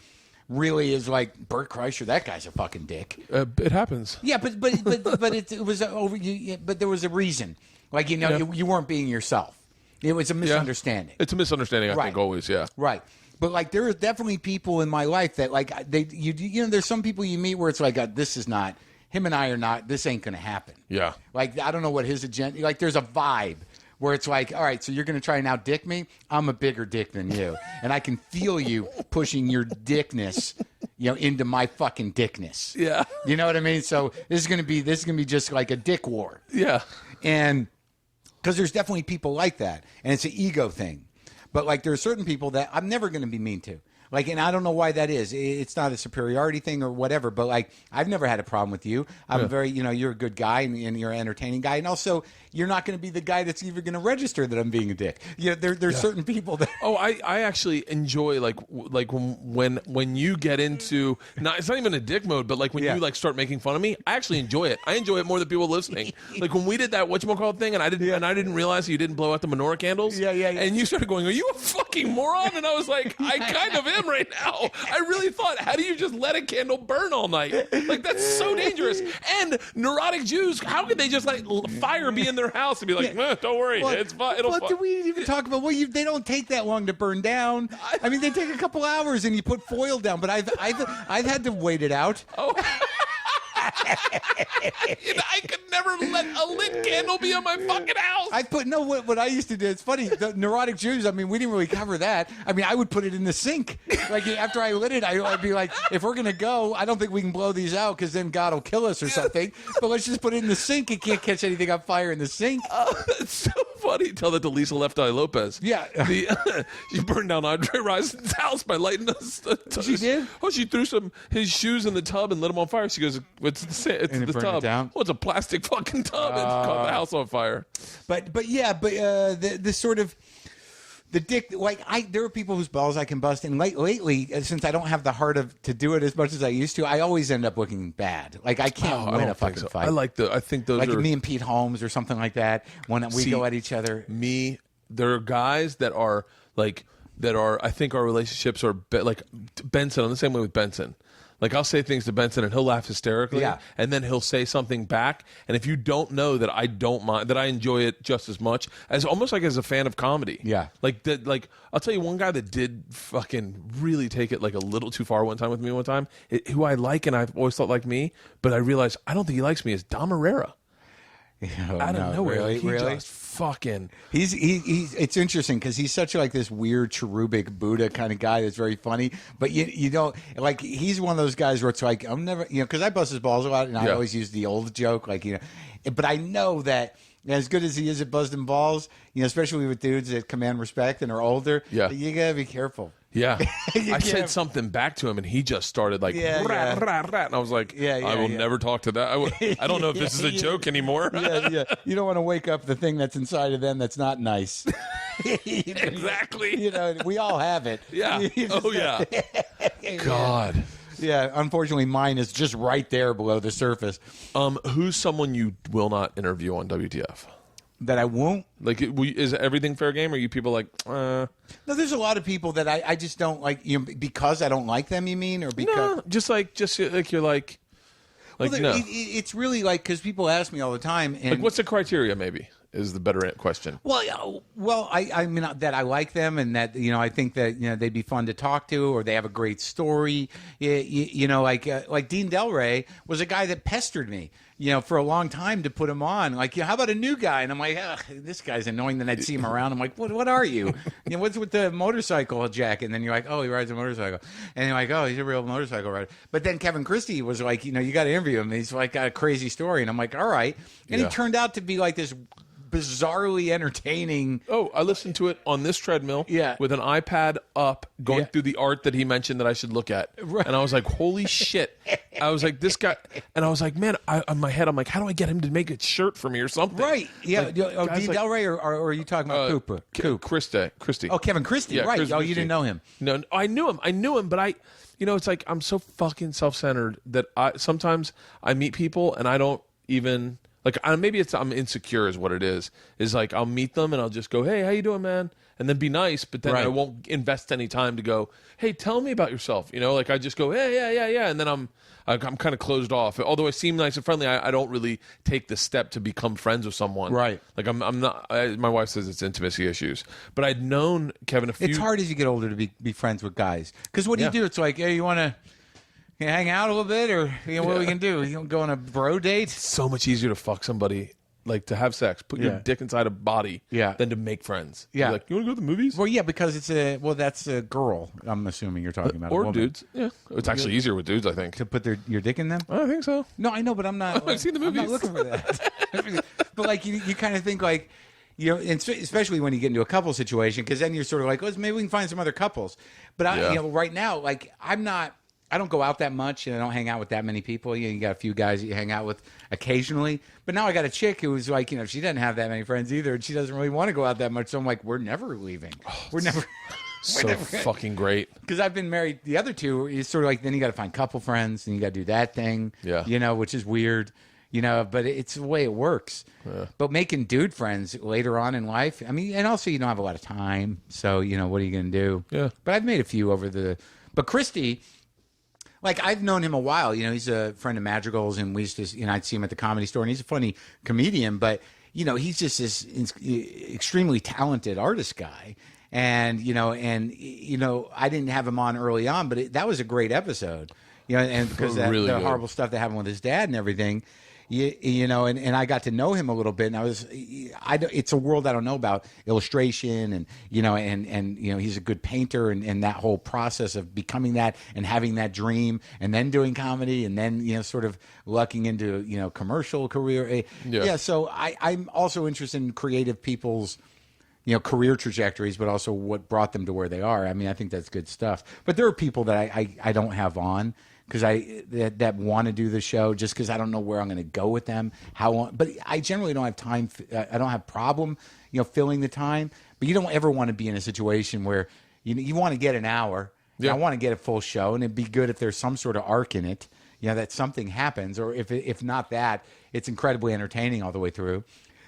really is like Bert Kreischer. That guy's a fucking dick. It happens. Yeah, but it was over. But there was a reason. Like, you weren't being yourself. It was a misunderstanding. It's a misunderstanding, I think, always, yeah. Right. But, like, there are definitely people in my life that, like, there's some people you meet where it's like, this is not, him and I are not, this ain't going to happen. Yeah. Like, I don't know what his agenda, like, there's a vibe where it's like, all right, so you're going to try and out-dick me? I'm a bigger dick than you. And I can feel you pushing your dickness, into my fucking dickness. Yeah. You know what I mean? So this is going to be just like a dick war. Yeah. And... because there's definitely people like that, and it's an ego thing. But, like, there are certain people that I'm never going to be mean to. Like, and I don't know why that is. It's not a superiority thing or whatever, but, like, I've never had a problem with you. I'm very, you're a good guy and you're an entertaining guy. And also, you're not going to be the guy that's even going to register that I'm being a dick. There's certain people that... Oh, I actually enjoy, like when you get into... it's not even a dick mode, but, like, when you, like, start making fun of me, I actually enjoy it. I enjoy it more than people listening. Like, when we did that whatchamacallit thing, and I didn't realize that you didn't blow out the menorah candles. Yeah. And you started going, are you a fucking fucking moron. And I was like, I kind of am right now. I really thought, how do you just let a candle burn all night? Like, that's so dangerous. And neurotic Jews, how could they just let fire be in their house and be like, don't worry, it's fine. It'll What did we even talk about? Well, they don't take that long to burn down. I mean, they take a couple hours and you put foil down. But I've had to wait it out. Oh. I could never let a lit candle be on my fucking house. What I used to do, it's funny, the neurotic Jews, I mean, we didn't really cover that. I mean, I would put it in the sink. Like, after I lit it, I'd be like, if we're going to go, I don't think we can blow these out because then God will kill us or something. But let's just put it in the sink. It can't catch anything on fire in the sink. It's so funny. Tell that to Lisa Left Eye Lopez. Yeah. She burned down Andre Rison's house by lighting us. She did? Oh, she threw his shoes in the tub and lit them on fire. She goes, it's the tub. Oh, it's a plastic fucking tub. It caught the house on fire. But the sort of the dick, like, there are people whose balls I can bust, and lately, since I don't have the heart to do it as much as I used to, I always end up looking bad. Like, I can't win a fucking fight. I think those like are me and Pete Holmes or something like that. When we go at each other, there are guys that are I think our relationships are like Benson. I'm the same way with Benson. Like, I'll say things to Benson and he'll laugh hysterically, and then he'll say something back. And if you don't know that I don't mind, that I enjoy it just as much as almost like as a fan of comedy. Yeah. Like I'll tell you one guy that did fucking really take it like a little too far one time with me one time, who I like and I've always thought like me, but I realized I don't think he likes me, is Dom Herrera. Out of nowhere, really? Just fucking. He's it's interesting because he's such like this weird cherubic Buddha kind of guy that's very funny, but you don't like. He's one of those guys where it's like, I'm never, because I bust his balls a lot, and I always use the old joke, like, but I know that. As good as he is at busting balls, especially with dudes that command respect and are older, you gotta be careful. Yeah, I said something back to him, and he just started like, and I was like, I will never talk to that. I don't know if this is a joke anymore. You don't want to wake up the thing that's inside of them that's not nice. Exactly. We all have it. Yeah. Oh yeah. God. Yeah. Unfortunately, mine is just right there below the surface. Who's someone you will not interview on WTF? That I won't? Like, is everything fair game? Or are you people like, No, there's a lot of people that I just don't like, because I don't like them, you mean? Or because... No, just like you're like no. It's really like, because people ask me all the time. And like, what's the criteria, maybe, is the better question. Well, I mean, that I like them, and that, I think that, they'd be fun to talk to, or they have a great story. Like Dean Del Rey was a guy that pestered me, for a long time to put him on. Like, how about a new guy? And I'm like, this guy's annoying. Then I'd see him around. I'm like, what are you? What's with the motorcycle jacket? And then you're like, oh, he rides a motorcycle. And you're like, oh, he's a real motorcycle rider. But then Kevin Christie was like, you got to interview him. He's like got a crazy story. And I'm like, all right. And he turned out to be like this bizarrely entertaining. Oh, I listened to it on this treadmill with an iPad up, going through the art that he mentioned that I should look at. Right. And I was like, holy shit. I was like, this guy. And I was like, man, in my head, I'm like, how do I get him to make a shirt for me or something? Right. Yeah. Like, Dean Del Rey, or are you talking about Cooper? Christie. Oh, Kevin Christie. Yeah, right. Christie. You didn't know him. No, I knew him, but it's like, I'm so fucking self-centered that sometimes I meet people and I don't even... Like, maybe I'm insecure is what it is. Is like, I'll meet them and I'll just go, hey, how you doing, man? And then be nice, but then I won't invest any time to go, hey, tell me about yourself. Like, I just go, hey, yeah. And then I'm kind of closed off. Although I seem nice and friendly, I don't really take the step to become friends with someone. Right. Like, I'm not, my wife says it's intimacy issues. But I'd known Kevin a few... It's hard as you get older to be friends with guys. Because what do you do? It's like, hey, you want to... hang out a little bit, or what are we gonna do? You go on a bro date? It's so much easier to fuck somebody, like to have sex, put your dick inside a body, than to make friends. Yeah, like, you want to go to the movies? Well, yeah, because that's a girl. I'm assuming you're talking about, or dudes. Yeah, it's actually easier with dudes, I think, to put your dick in them. I think so. No, I know, but I'm not. I've seen the movies. I'm not looking for that. But like, you kind of think like. And especially when you get into a couple situation, because then you're sort of like, maybe we can find some other couples. But right now, like, I don't go out that much, and I don't hang out with that many people. You got a few guys that you hang out with occasionally. But now I got a chick who's like, she doesn't have that many friends either, and she doesn't really want to go out that much. So I'm like, we're never leaving. We're never. Fucking great. Because I've been married. The other two, it's sort of like, then you got to find couple friends, and you got to do that thing. Yeah. Which is weird. but it's the way it works. Yeah. But making dude friends later on in life, I mean, and also you don't have a lot of time. So, what are you going to do? Yeah. But I've made a few but Christy, like I've known him a while, he's a friend of Madrigal's and we used to, I'd see him at the Comedy Store and he's a funny comedian, but he's just this extremely talented artist guy. And, I didn't have him on early on, but that was a great episode, and because really the good. horrible stuff that happened with his dad and everything, and I got to know him a little bit, and it's a world I don't know about illustration and, he's a good painter and that whole process of becoming that and having that dream and then doing comedy and then, sort of lucking into, commercial career. Yeah. So I'm also interested in creative people's, career trajectories, but also what brought them to where they are. I mean, I think that's good stuff. But there are people that I don't have on because that want to do the show just because I don't know where I'm going to go with them. But I generally don't have time. I don't have problem, filling the time. But you don't ever want to be in a situation where you want to get an hour. Yeah. I want to get a full show, and it'd be good if there's some sort of arc in it. That something happens, or if not that, it's incredibly entertaining all the way through.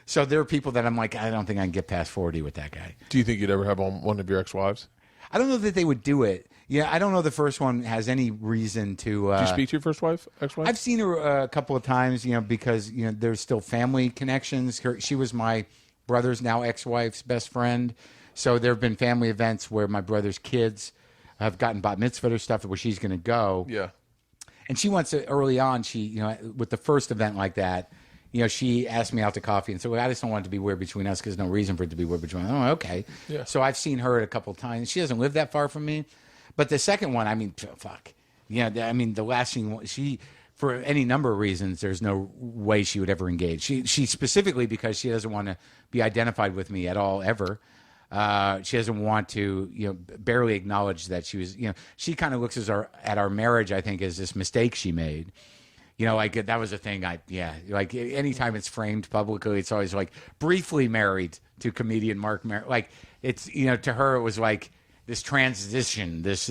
So there are people that I'm like, I don't think I can get past 40 with that guy. Do you think you'd ever have on one of your ex-wives? I don't know that they would do it. Yeah, I don't know the first one has any reason to... Do you speak to your first wife, ex-wife? I've seen her a couple of times, because, there's still family connections. She was my brother's now ex-wife's best friend. So there have been family events where my brother's kids have gotten bat mitzvah or stuff where she's going to go. Yeah. And she wants to, early on, with the first event like that, she asked me out to coffee and said, well, I just don't want it to be weird between us because there's no reason for it to be weird between us. Oh, okay. Yeah. So I've seen her a couple of times. She doesn't live that far from me. But the second one, I mean, fuck. The last thing, for any number of reasons, there's no way she would ever engage. She specifically because she doesn't want to be identified with me at all, ever. She doesn't want to, barely acknowledge that she was, she kind of looks at our marriage, I think, as this mistake she made. Like that was a thing. Like anytime it's framed publicly, it's always like briefly married to comedian Marc Maron. Like it's, to her, it was like this transition, this.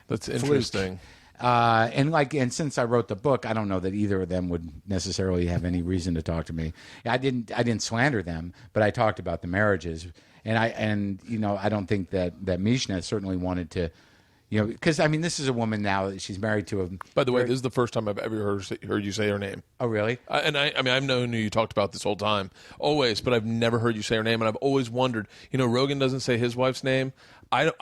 That's interesting. And since I wrote the book, I don't know that either of them would necessarily have any reason to talk to me. I didn't slander them, but I talked about the marriages, and I don't think that Mishna certainly wanted to. Because, this is a woman now that she's married to a... By the way, this is the first time I've ever heard you say her name. Oh, really? I've known who you talked about this whole time, always, but I've never heard you say her name, and I've always wondered, Rogan doesn't say his wife's name. Well,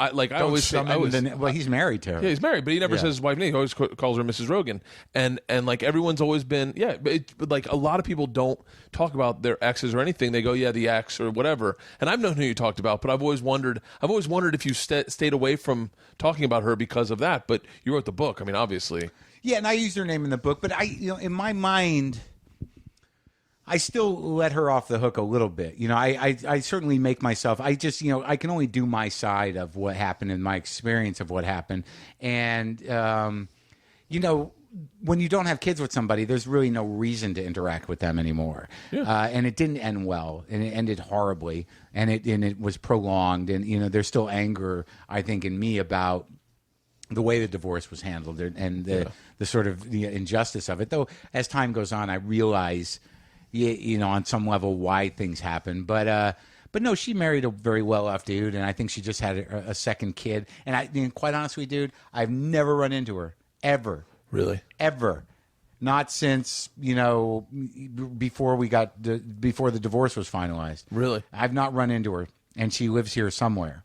he's married to her. Yeah, he's married, but he never says his wife's name. He always calls her Mrs. Rogan. And like everyone's always been, but like a lot of people don't talk about their exes or anything. They go, the ex or whatever. And I've known who you talked about, but I've always wondered if you stayed away from talking about her because of that. But you wrote the book. Obviously. Yeah, and I used her name in the book, but in my mind, I still let her off the hook a little bit. I certainly make myself, I can only do my side of what happened and my experience of what happened. And, when you don't have kids with somebody, there's really no reason to interact with them anymore. Yeah. And it didn't end well, and it ended horribly, and it was prolonged. And, there's still anger, I think, in me about the way the divorce was handled and the sort of the injustice of it. Though, as time goes on, I realize... on some level why things happen. But no, she married a very well-off dude, and I think she just had a second kid. And quite honestly, dude, I've never run into her, ever. Really? Ever. Not since, before the divorce was finalized. Really? I've not run into her, and she lives here somewhere.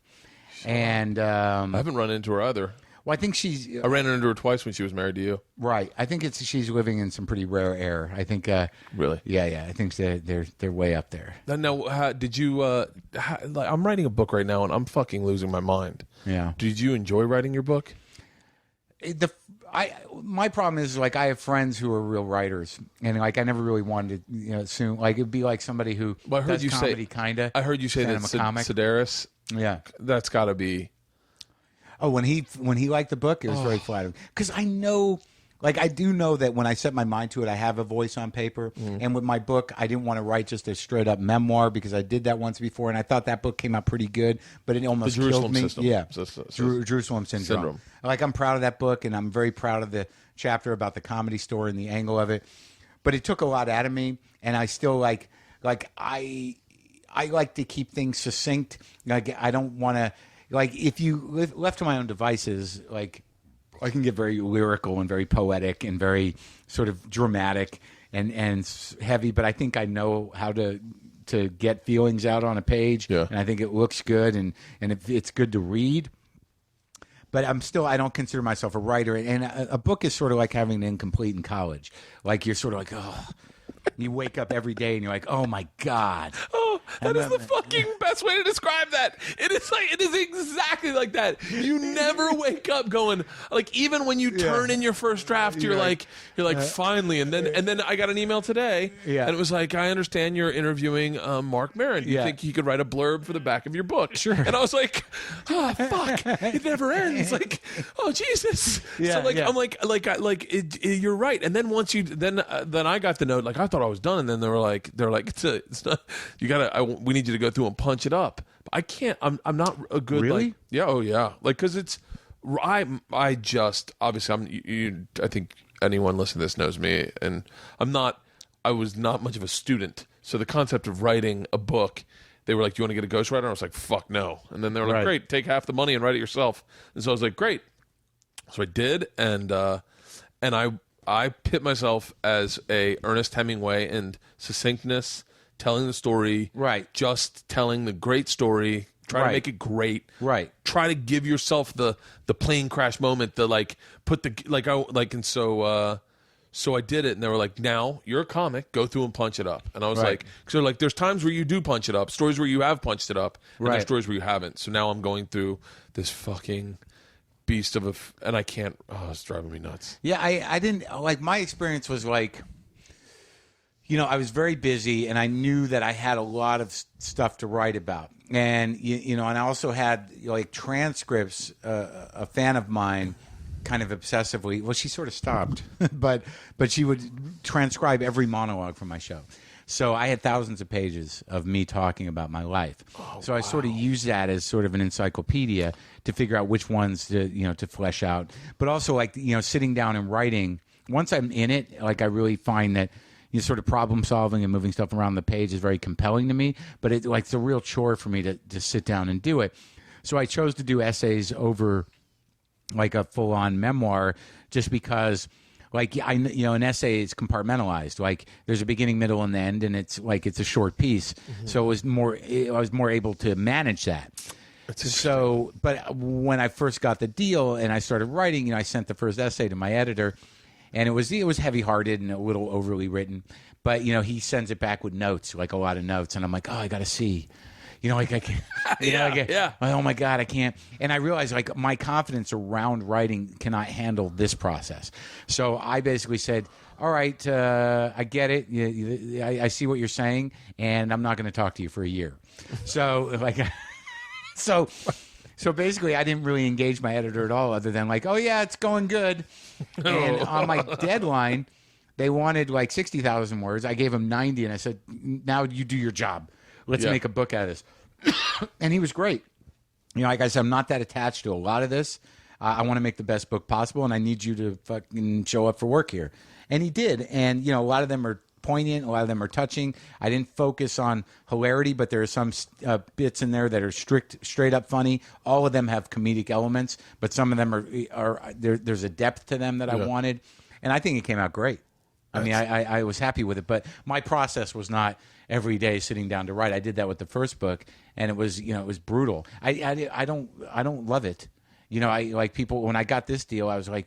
And I haven't run into her either. Well, I think I ran into her twice when she was married to you. Right. I think she's living in some pretty rare air. I think. Really? Yeah. I think they're way up there. Now, did you? I'm writing a book right now, and I'm fucking losing my mind. Yeah. Did you enjoy writing your book? My problem is I have friends who are real writers, and I never really wanted to assume it'd be like somebody who does comedy kinda. I heard you say that Sedaris. Yeah. That's got to be. Oh, when he liked the book, it was very flattering. Because I know, I do know that when I set my mind to it, I have a voice on paper. And with my book, I didn't want to write just a straight up memoir because I did that once before, and I thought that book came out pretty good, but it almost killed me. System. Yeah, Jerusalem Syndrome. I'm proud of that book, and I'm very proud of the chapter about the Comedy Store and the angle of it. but it took a lot out of me, and I still like I like to keep things succinct. Like I don't want to, like if you left to my own devices, like I can get very lyrical and very poetic and very sort of dramatic and heavy, but I think I know how to get feelings out on a page, and I think it looks good and it's good to read. But I don't consider myself a writer, and a book is sort of like having an incomplete in college. Like you're sort of like, oh, you wake up every day and you're like, oh my God. Oh, that is the fucking best way to describe that. It is exactly like that. You never wake up going, like, even when you turn in your first draft, you're like finally. And then I got an email today, and it was like, I understand you're interviewing Marc Maron. You think he could write a blurb for the back of your book? Sure. And I was like, oh fuck, it never ends. Like, oh Jesus. So you're right. And then once then I got the note, like I thought I was done, and then they're like, it's not. You gotta. We need you to go through and punch it up. But I can't. I'm not a good. Really? Like, yeah. Oh yeah. Like because it's. I just obviously I think anyone listening to this knows me, and I'm not. I was not much of a student, so the concept of writing a book. They were like, "Do you want to get a ghostwriter?" And I was like, "Fuck no!" And then they were like, "Great, take half the money and write it yourself." And so I was like, "Great." So I did, and I pit myself as a Ernest Hemingway in succinctness, telling the story, just telling the great story, try to make it great, try to give yourself the plane crash moment, the like put the like I like, and so I did it, and they were like, now you're a comic, go through and punch it up. And I was like, so like there's times where you do punch it up, stories where you have punched it up, and there's stories where you haven't. So now I'm going through this fucking beast of and I can't. Oh, it's driving me nuts. Yeah, I didn't like. My experience was like, I was very busy, and I knew that I had a lot of stuff to write about, and and I also had like transcripts. A fan of mine, kind of obsessively. Well, she sort of stopped, but she would transcribe every monologue from my show. So I had thousands of pages of me talking about my life. I sort of used that as sort of an encyclopedia to figure out which ones to flesh out. But also like, sitting down and writing, once I'm in it, like I really find that sort of problem solving and moving stuff around the page is very compelling to me. But it's a real chore for me to sit down and do it. So I chose to do essays over like a full on memoir just because like an essay is compartmentalized. Like there's a beginning, middle, and end, and it's a short piece. Mm-hmm. So I was more able to manage that. So, but when I first got the deal and I started writing, I sent the first essay to my editor, and it was heavy-hearted and a little overly written. But he sends it back with notes, like a lot of notes, and I'm like, oh, I got to see. I can't. Oh my God, I can't. And I realized like my confidence around writing cannot handle this process. So I basically said, "All right, I get it. I see what you're saying, and I'm not going to talk to you for a year." So like, so basically, I didn't really engage my editor at all, other than like, "Oh yeah, it's going good." And on my deadline, they wanted like 60,000 words. I gave them 90, and I said, "Now you do your job. Let's make a book out of this." And he was great. Like I said, I'm not that attached to a lot of this. I want to make the best book possible, and I need you to fucking show up for work here. And he did. And, a lot of them are poignant. A lot of them are touching. I didn't focus on hilarity, but there are some bits in there that are straight up funny. All of them have comedic elements, but some of them are there's a depth to them that I wanted. And I think it came out great. I mean, I was happy with it, but my process was not every day sitting down to write. I did that with the first book, and it was brutal. I don't love it. I like people. When I got this deal, I was like,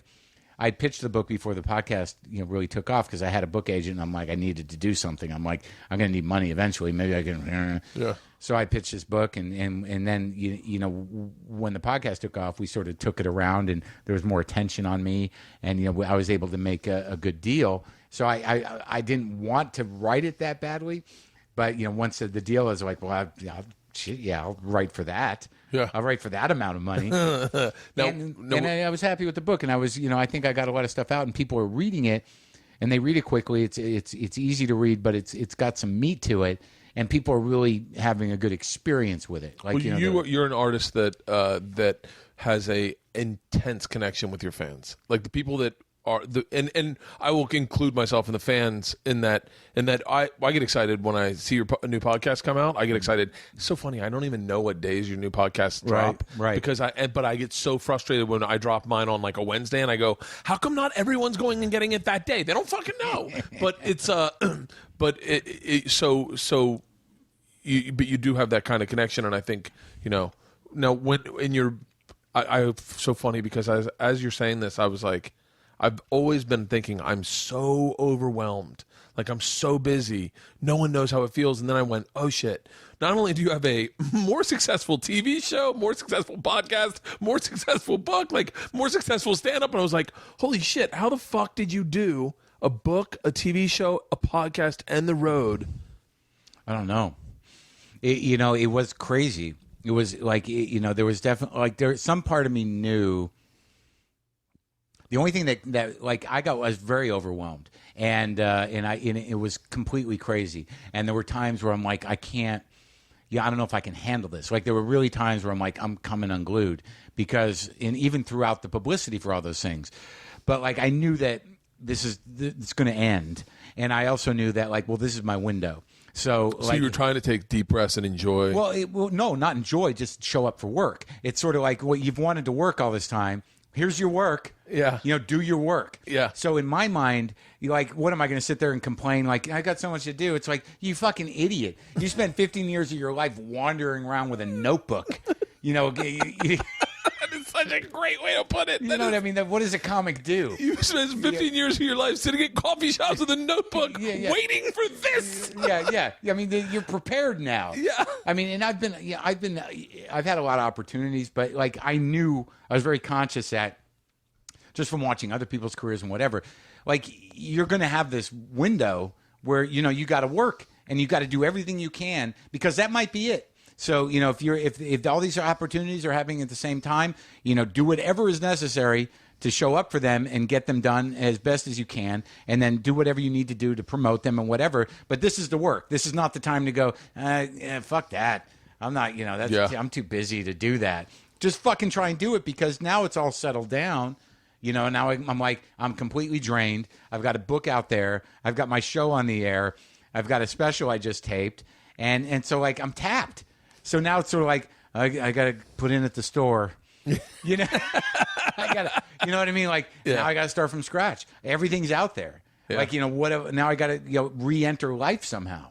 I pitched the book before the podcast really took off because I had a book agent. And I'm like, I needed to do something. I'm like, I'm going to need money eventually. Maybe I can. So I pitched this book, and then when the podcast took off, we sort of took it around, and there was more attention on me, and I was able to make a good deal. So I didn't want to write it that badly, but once the deal was like, well, I'll write for that. Yeah, I'll write for that amount of money. And I was happy with the book, and I was I think I got a lot of stuff out, and people are reading it, and they read it quickly. It's easy to read, but it's got some meat to it, and people are really having a good experience with it. Like you're an artist that has a intense connection with your fans, like the people that are and I will include myself in the fans in that I get excited when I see your new podcast come out. I get excited. It's so funny. I don't even know what days your new podcasts drop, right? Because but I get so frustrated when I drop mine on like a Wednesday, and I go, how come not everyone's going and getting it that day? They don't fucking know. But it's but so you do have that kind of connection, and I think now when in your I so funny because as you're saying this, I was like, I've always been thinking I'm so overwhelmed. Like I'm so busy. No one knows how it feels. And then I went, oh shit. Not only do you have a more successful TV show, more successful podcast, more successful book, like more successful stand-up. And I was like, holy shit, how the fuck did you do a book, a TV show, a podcast, and the road? I don't know. It was crazy. It was like, there was definitely like some part of me knew. The only thing that like I was very overwhelmed, and it was completely crazy. And there were times where I'm like, I don't know if I can handle this. Like there were really times where I'm like, I'm coming unglued because even throughout the publicity for all those things, but like I knew that it's going to end, and I also knew that like, well, this is my window. So you were trying to take deep breaths and enjoy. Well, no, not enjoy. Just show up for work. It's sort of like you've wanted to work all this time. Here's your work. Yeah. Do your work. Yeah. So in my mind, what am I going to sit there and complain? Like, I got so much to do. It's like, you fucking idiot. You spent 15 years of your life wandering around with a notebook. That is such a great way to put it. You know what I mean? What does a comic do? You spent 15 years of your life sitting at coffee shops with a notebook, waiting for this. Yeah. I mean, you're prepared now. Yeah. I mean, and I've had a lot of opportunities, but like I was very conscious that just from watching other people's careers and whatever, like you're going to have this window where you got to work and you got to do everything you can because that might be it. So, if all these opportunities are happening at the same time, do whatever is necessary to show up for them and get them done as best as you can, and then do whatever you need to do to promote them and whatever. But this is the work. This is not the time to go, fuck that. I'm not, I'm too busy to do that. Just fucking try and do it because now it's all settled down. Now I'm like, I'm completely drained. I've got a book out there. I've got my show on the air. I've got a special I just taped. And so like I'm tapped. So now it's sort of like I got to put in at the store, I got to, you know what I mean? Like now I got to start from scratch. Everything's out there. Yeah. Like whatever. Now I got to re-enter life somehow.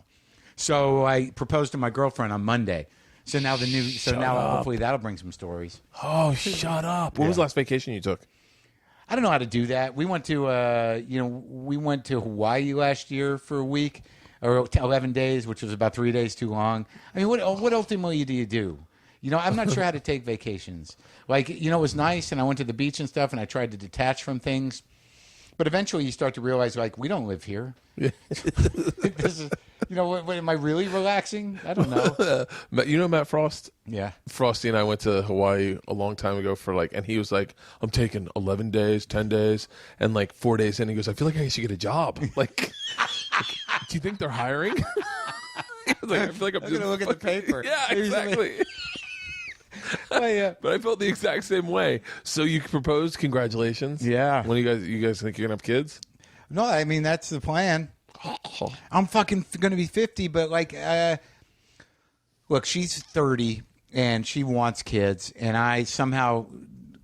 So I proposed to my girlfriend on Monday. So now hopefully that'll bring some stories. Oh, shut up! What was the last vacation you took? I don't know how to do that. We went to Hawaii last year for a week. Or 11 days, which was about 3 days too long. I mean, what ultimately do you do? I'm not sure how to take vacations. Like, it was nice, and I went to the beach and stuff, and I tried to detach from things. But eventually you start to realize, like, we don't live here. Yeah. This is, am I really relaxing? I don't know. Matt Frost? Yeah. Frosty and I went to Hawaii a long time ago and he was like, I'm taking 11 days, 10 days, and like 4 days in, he goes, I feel like I should get a job. Like, do you think they're hiring? I feel like I'm just going to look at the paper. Yeah, exactly. Oh, yeah. But I felt the exact same way. So you proposed. Congratulations. Yeah. When you guys think you're gonna have kids? No, I mean that's the plan. I'm fucking going to be 50, but like, look, she's 30 and she wants kids, and I somehow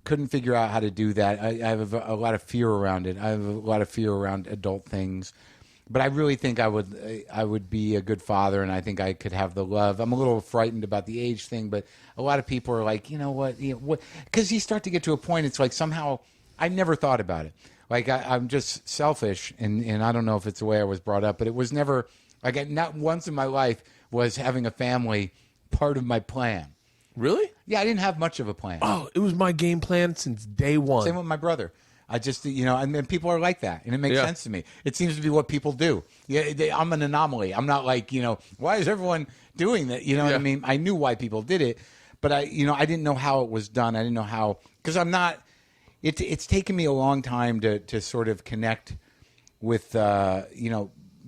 couldn't figure out how to do that. I have a lot of fear around it. I have a lot of fear around adult things. But I really think I would be a good father, and I think I could have the love. I'm a little frightened about the age thing, but a lot of people are like, what? Because you start to get to a point, it's like somehow I never thought about it. Like I'm just selfish, and I don't know if it's the way I was brought up, but it was never like not once in my life was having a family part of my plan. Really? Yeah, I didn't have much of a plan. Oh, it was my game plan since day one. Same with my brother. I just, and people are like that, and it makes sense to me. It seems to be what people do. Yeah, I'm an anomaly. I'm not like, why is everyone doing that? You know what I mean? I knew why people did it, but I didn't know how it was done. I didn't know how, because I'm not. It's taken me a long time to sort of connect with,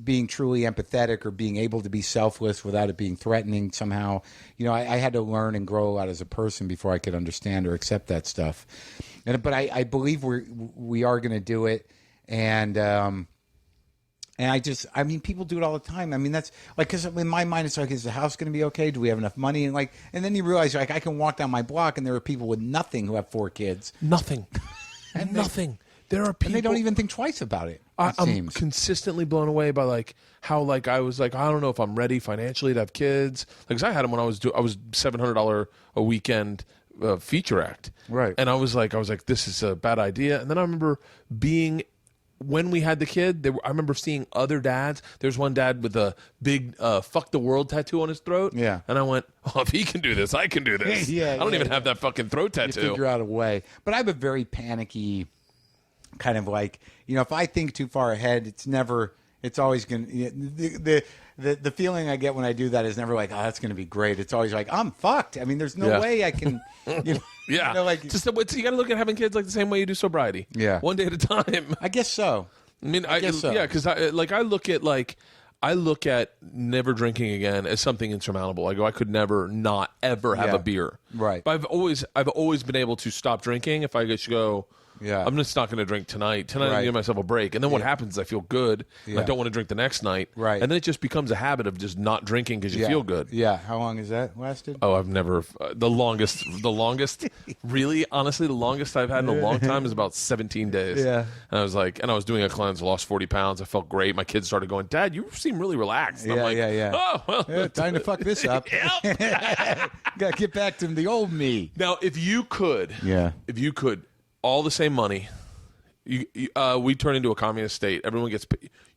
being truly empathetic or being able to be selfless without it being threatening somehow. I had to learn and grow a lot as a person before I could understand or accept that stuff. But I believe we are going to do it, and I mean, people do it all the time. I mean, that's like, because in my mind, it's like, is the house going to be okay? Do we have enough money? And then you realize, like, I can walk down my block and there are people with nothing who have 4 kids. Nothing. And nothing. There are people. And they don't even think twice about it. I'm consistently blown away by like how like I was like, I don't know if I'm ready financially to have kids. Like, 'cause I had them when I was $700 a weekend feature act. Right. And I was like, this is a bad idea. And then I remember when we had the kid, I remember seeing other dads. There's one dad with a big "fuck the world" tattoo on his throat. Yeah. And I went, oh, if he can do this, I can do this. I don't even have that fucking throat tattoo. You figure out a way. But I have a very panicky kind of like, if I think too far ahead, it's always going to, the feeling I get when I do that is never like, oh, that's going to be great. It's always like, I'm fucked. I mean, there's no way I can, Yeah. like, just you got to look at having kids like the same way you do sobriety. Yeah. One day at a time. I guess so. I mean, I guess so. Yeah, because I look at never drinking again as something insurmountable. I go, I could never not ever have a beer. Right. But I've always been able to stop drinking if I just go, yeah, I'm just not going to drink tonight. Tonight I give myself a break. And then what happens is I feel good. And I don't want to drink the next night. Right. And then it just becomes a habit of just not drinking because you feel good. Yeah. How long has that lasted? Oh, I've never the longest really, honestly, the longest I've had in a long time is about 17 days. Yeah. And I was doing a cleanse, lost 40 pounds. I felt great. My kids started going, Dad, you seem really relaxed. And I'm like, oh, well. Yeah, time to fuck this up. Got to get back to the old me. Now, if you could, all the same money, we turn into a communist state. Everyone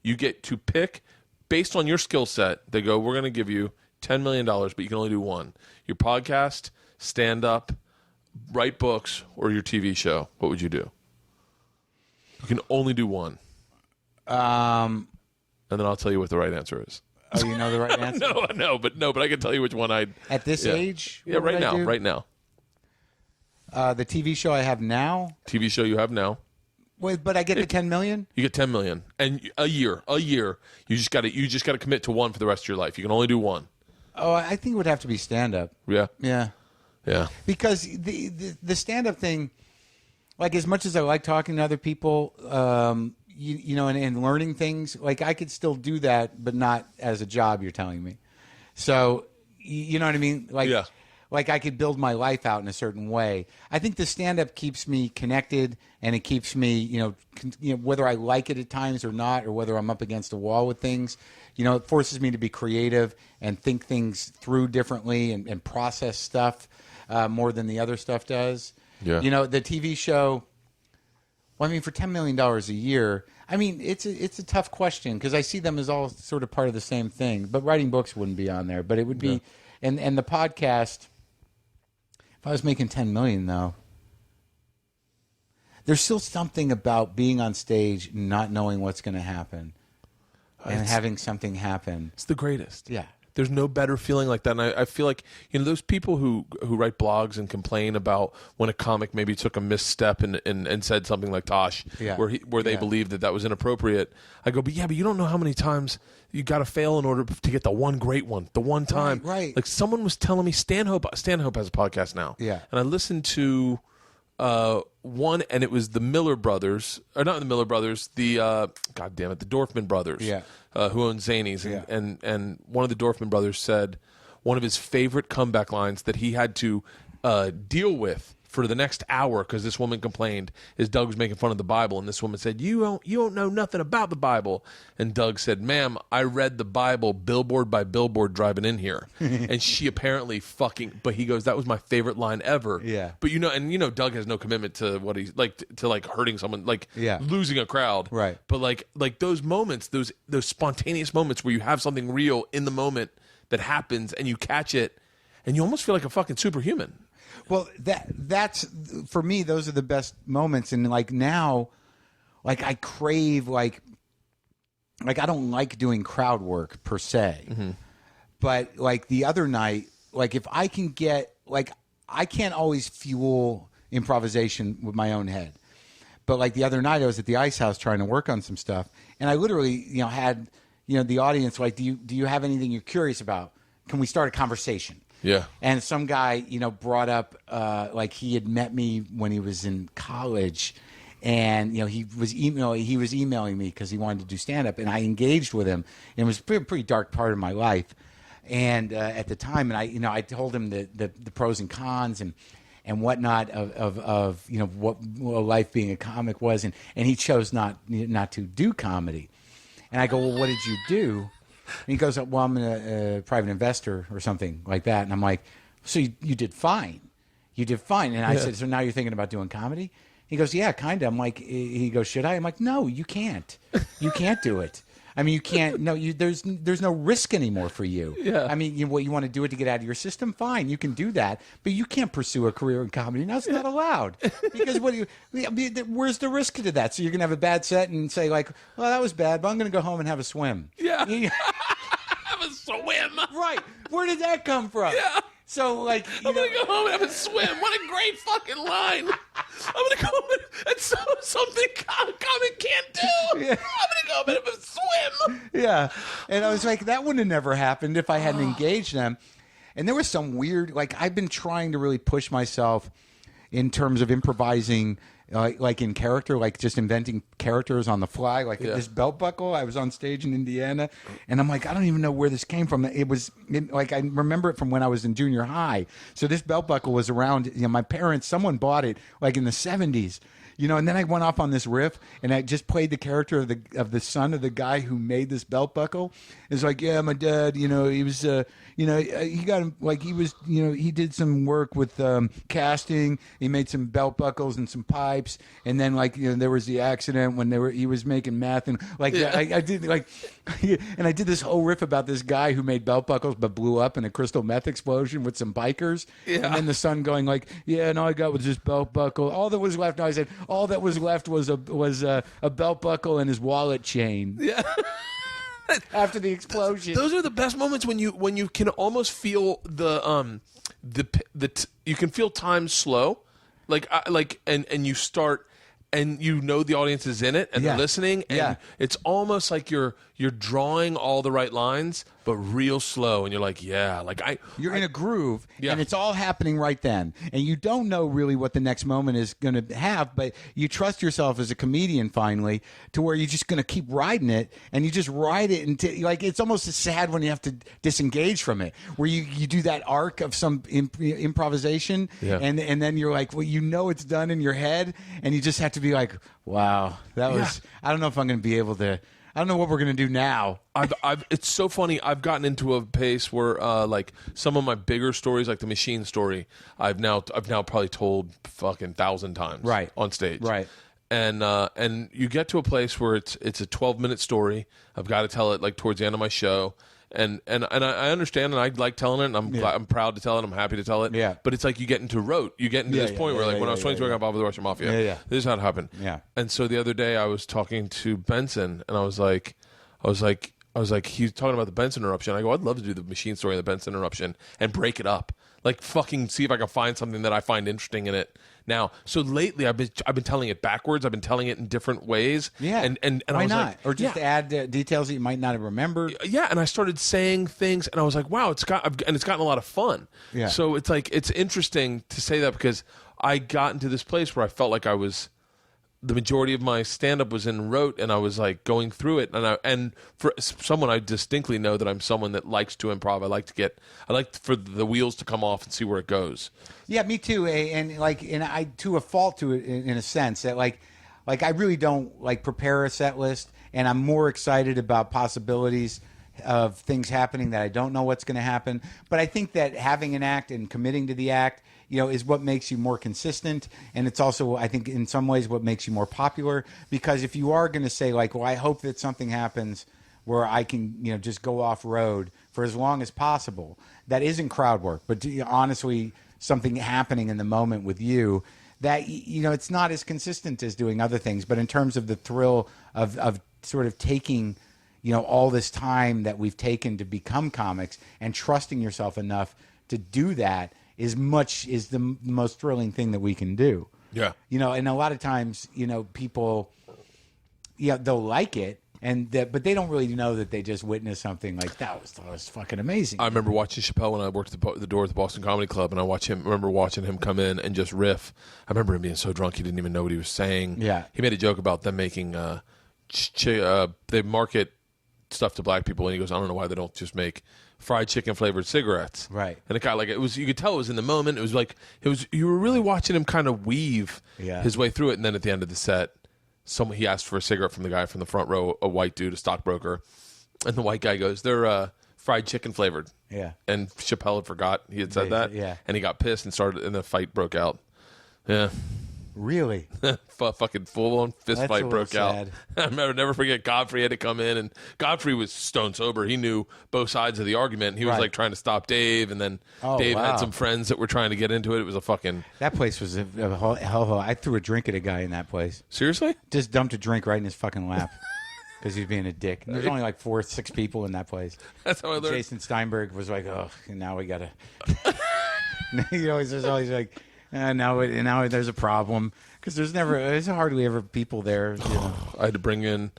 you get to pick based on your skill set. They go, we're going to give you $10 million, but you can only do one. Your podcast, stand up, write books, or your TV show. What would you do? You can only do one. And then I'll tell you what the right answer is. Oh, you know the right answer? No, but I can tell you which one I'd. At this age? Yeah, right now. The TV show I have now? TV show you have now. Wait, but I get the $10 million? You get $10 million. And a year. You just got to commit to one for the rest of your life. You can only do one. Oh, I think it would have to be stand-up. Yeah. Yeah. Yeah. Because the stand-up thing, like, as much as I like talking to other people, and learning things, like, I could still do that, but not as a job, you're telling me. So, you know what I mean? Like, yeah. Like, I could build my life out in a certain way. I think the stand-up keeps me connected, and it keeps me, whether I like it at times or not, or whether I'm up against a wall with things, it forces me to be creative and think things through differently and process stuff more than the other stuff does. Yeah. The TV show, well, I mean, for $10 million a year, I mean, it's a tough question because I see them as all sort of part of the same thing. But writing books wouldn't be on there. But it would be, and the podcast. If I was making $10 million, though, there's still something about being on stage, not knowing what's going to happen, and having something happen. It's the greatest. Yeah. There's no better feeling like that. And I feel like, those people who write blogs and complain about when a comic maybe took a misstep and said something like Tosh, where they believe that was inappropriate. I go, but you don't know how many times you got to fail in order to get the one great one, the one time. Right. Like, someone was telling me, Stanhope has a podcast now. Yeah. And I listened to one, and it was the Miller brothers, or not the Miller brothers, the the Dorfman brothers, who own Zanies, and one of the Dorfman brothers said one of his favorite comeback lines that he had to deal with for the next hour because this woman complained is Doug was making fun of the Bible, and this woman said, you don't know nothing about the Bible. And Doug said, ma'am, I read the Bible billboard by billboard driving in here. And she apparently but he goes, that was my favorite line ever. Yeah. But Doug has no commitment to what he's like to hurting someone, losing a crowd. Right. But like those moments, those spontaneous moments where you have something real in the moment that happens and you catch it and you almost feel like a fucking superhuman. Well, that's for me. Those are the best moments, and like now, like I crave like I don't like doing crowd work per se, but like the other night, like if I can get I can't always fuel improvisation with my own head, but like the other night I was at the Ice House trying to work on some stuff, and I literally had the audience like, do you have anything you're curious about? Can we start a conversation? Yeah. And some guy, brought up like he had met me when he was in college, and he was emailing me because he wanted to do stand up, and I engaged with him. And it was a pretty dark part of my life, and at the time, and I told him the pros and cons and whatnot of what life being a comic was, and he chose not to do comedy. And I go, well, what did you do? And he goes, well, I'm a private investor or something like that. And I'm like, so you did fine. You did fine. And I said, so now you're thinking about doing comedy? He goes, yeah, kind of. I'm like, he goes, should I? I'm like, no, you can't. You can't do it. I mean, you can't. No, there's no risk anymore for you. Yeah. I mean, you want to do it to get out of your system? Fine, you can do that, but you can't pursue a career in comedy. Now it's not allowed because where's the risk to that? So you're gonna have a bad set and say like, well, that was bad, but I'm gonna go home and have a swim. Yeah. Have a swim. Right. Where did that come from? Yeah. So like, I'm gonna go home and have a swim. What a great fucking line. I'm gonna go home and something comic can't do. Yeah. I'm gonna go home and have a swim. Yeah. And I was like, that would have never happened if I hadn't engaged them. And there was some weird, like, I've been trying to really push myself in terms of improvising, like in character, like just inventing characters on the fly. Like this belt buckle, I was on stage in Indiana, and I'm like, I don't even know where this came from. Like, I remember it from when I was in junior high. So this belt buckle was around, my parents, someone bought it like in the 70s. And then I went off on this riff, and I just played the character of the son of the guy who made this belt buckle. It's like, yeah, my dad, he was, he got like he did some work with casting. He made some belt buckles and some pipes, and then there was the accident when he was making meth, and I did and I did this whole riff about this guy who made belt buckles but blew up in a crystal meth explosion with some bikers. Yeah. And then the son going like, yeah, and all I got was this belt buckle. All that was left, I said, all that was left was a belt buckle and his wallet chain. Yeah. After the explosion. Those are the best moments when you can almost feel you can feel time slow, and you start. And the audience is in it and they're listening, and it's almost like you're drawing all the right lines, but real slow, and you're like, you're in a groove, and it's all happening right then, and you don't know really what the next moment is going to have, but you trust yourself as a comedian finally to where you're just going to keep riding it, and you just ride it until it's almost sad when you have to disengage from it, where you do that arc of some improvisation, and then you're like, well, it's done in your head, and you just have to be like, wow, that was. I don't know if I'm going to be able to. I don't know what we're going to do now. It's so funny. I've gotten into a pace where, like, some of my bigger stories, like the machine story, I've now probably told fucking 1,000 times, right, on stage, right. And you get to a place where it's a 12-minute story. I've got to tell it like towards the end of my show. And I understand, and I like telling it, and I'm proud to tell it. I'm happy to tell it. Yeah. But it's like you get into rote. You get into this point where, when I was 22, I got involved with the Russian Mafia. This is how it happened. Yeah. And so the other day, I was talking to Benson, and I was like, he's talking about the Benson interruption. I go, I'd love to do the machine story of the Benson interruption and break it up. Like, fucking see if I can find something that I find interesting in it now. So lately, I've been telling it backwards. I've been telling it in different ways. Yeah. And why I was not? like, or just add details that you might not have remembered. Yeah. And I started saying things, and I was like, wow, it's gotten a lot of fun. Yeah. So it's like, it's interesting to say that because I got into this place where I felt like the majority of my stand-up was in rote, and I was like going through it, and for someone, I distinctly know that I'm someone that likes to improv. I like for the wheels to come off and see where it goes. Yeah, me too. And I to a fault to it in a sense that like I really don't prepare a set list, and I'm more excited about possibilities of things happening that I don't know what's going to happen. But I think that having an act and committing to the act, is what makes you more consistent. And it's also, I think, in some ways what makes you more popular. Because if you are going to say, well, I hope that something happens where I can, just go off-road for as long as possible, that isn't crowd work. But honestly, something happening in the moment with you, that, it's not as consistent as doing other things. But in terms of the thrill of sort of taking, all this time that we've taken to become comics and trusting yourself enough to do that is the most thrilling thing that we can do. Yeah. And a lot of times, people, they'll like it, But they don't really know that they just witnessed something like that was fucking amazing. I remember watching Chappelle when I worked at the door at the Boston Comedy Club, and I remember watching him come in and just riff. I remember him being so drunk he didn't even know what he was saying. Yeah. He made a joke about them making they market stuff to black people, and he goes, I don't know why they don't just make fried chicken flavored cigarettes. Right. And it got like, it was, you could tell it was in the moment. It was like, you were really watching him kind of weave his way through it. And then at the end of the set, he asked for a cigarette from the guy from the front row, a white dude, a stockbroker. And the white guy goes, they're fried chicken flavored. Yeah. And Chappelle had forgot he had said that. Yeah. And he got pissed and the fight broke out. Yeah. Really? Fucking full-on fist That's fight a broke little out. sad. I'll never forget Godfrey had to come in, and Godfrey was stone sober. He knew both sides of the argument. He was Right. like trying to stop Dave, and then Oh, Dave wow. had some friends that were trying to get into it. It was a fucking... That place was a hell. I threw a drink at a guy in that place. Seriously? Just dumped a drink right in his fucking lap because he was being a dick. And there's only like 4 or 6 people in that place. That's how I learned. Jason Steinberg was like, "Oh, now we gotta." There's always like, now there's a problem because there's hardly ever people there. You know? I had to bring in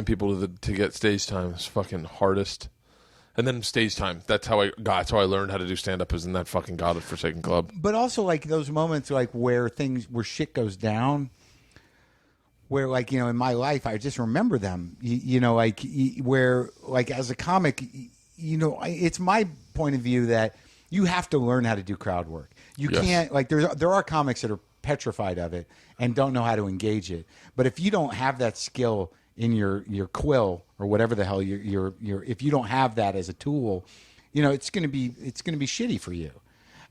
people to get stage time. It's fucking hardest. And then stage time. That's how I learned how to do stand up, is in that fucking godforsaken club. But also like those moments like where shit goes down. Where like, you know, in my life, I just remember them, where like as a comic, it's my point of view that you have to learn how to do crowd work. You Yes. can't, like, there are comics that are petrified of it and don't know how to engage it. But if you don't have that skill in your quill or whatever the hell if you don't have that as a tool, it's going to be shitty for you.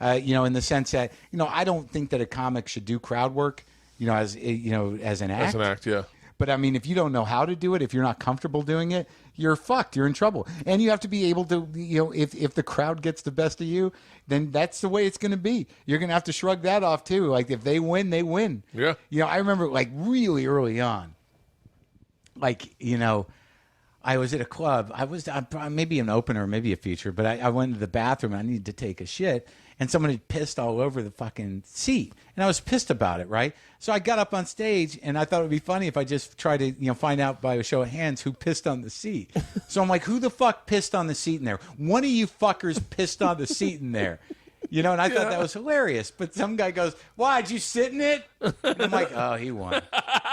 In the sense that, I don't think that a comic should do crowd work, as an act. As an act, yeah. But I mean, if you don't know how to do it, if you're not comfortable doing it, you're fucked. You're in trouble. And you have to be able to, if the crowd gets the best of you, then that's the way it's going to be. You're going to have to shrug that off too. Like if they win, they win. Yeah. I remember like really early on, like, I was at a club. I was maybe an opener, maybe a feature, but I went to the bathroom and I needed to take a shit. And someone had pissed all over the fucking seat. And I was pissed about it, right? So I got up on stage, and I thought it would be funny if I just tried to, find out by a show of hands who pissed on the seat. So I'm like, who the fuck pissed on the seat in there? One of you fuckers pissed on the seat in there. And I thought that was hilarious. But some guy goes, why, did you sit in it? And I'm like, oh, he won.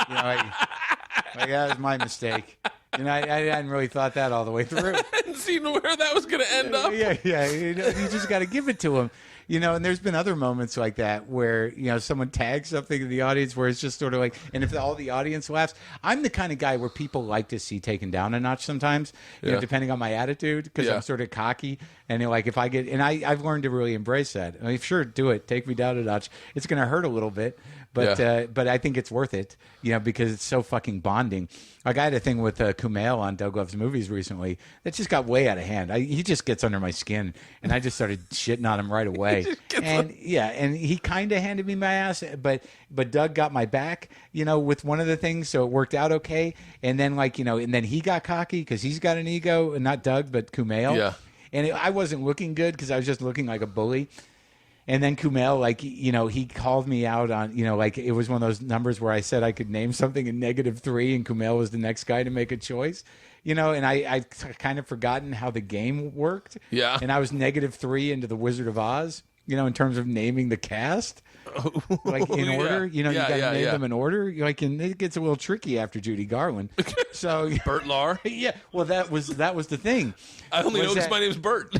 That was my mistake. I hadn't really thought that all the way through. I hadn't seen where that was going to end up. Yeah. You just got to give it to him. And there's been other moments like that where, someone tags something in the audience where it's just sort of like, and if all the audience laughs, I'm the kind of guy where people like to see taken down a notch sometimes, depending on my attitude, because I'm sort of cocky. And like if I get, and I've learned to really embrace that. I mean, sure, do it. Take me down a notch. It's going to hurt a little bit. But I think it's worth it, because it's so fucking bonding. Like I had a thing with Kumail on Doug Loves Movies recently that just got way out of hand. He just gets under my skin, and I just started shitting on him right away. And he kind of handed me my ass, but Doug got my back, with one of the things, so it worked out okay. And then and then he got cocky because he's got an ego, and not Doug, but Kumail. Yeah. And I wasn't looking good because I was just looking like a bully. And then Kumail, he called me out on, it was one of those numbers where I said I could name something in -3, and Kumail was the next guy to make a choice, and I kind of forgotten how the game worked. Yeah. And I was -3 into the Wizard of Oz, in terms of naming the cast, like in order. You got to name them in order. And it gets a little tricky after Judy Garland. So Bert Lahr? Yeah. Well, that was the thing. I only know because my name's Bert.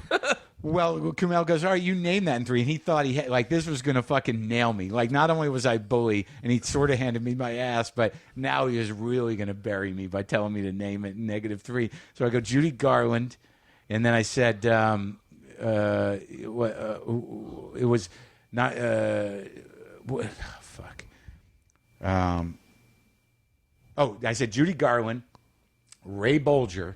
Well, Kumail goes, all right, you name that in 3. And he thought he had, this was going to fucking nail me. Like, not only was I bully, and he sort of handed me my ass, but now he was really going to bury me by telling me to name it in -3. So I go, Judy Garland. And then I said, it was not, fuck. I said Judy Garland, Ray Bolger.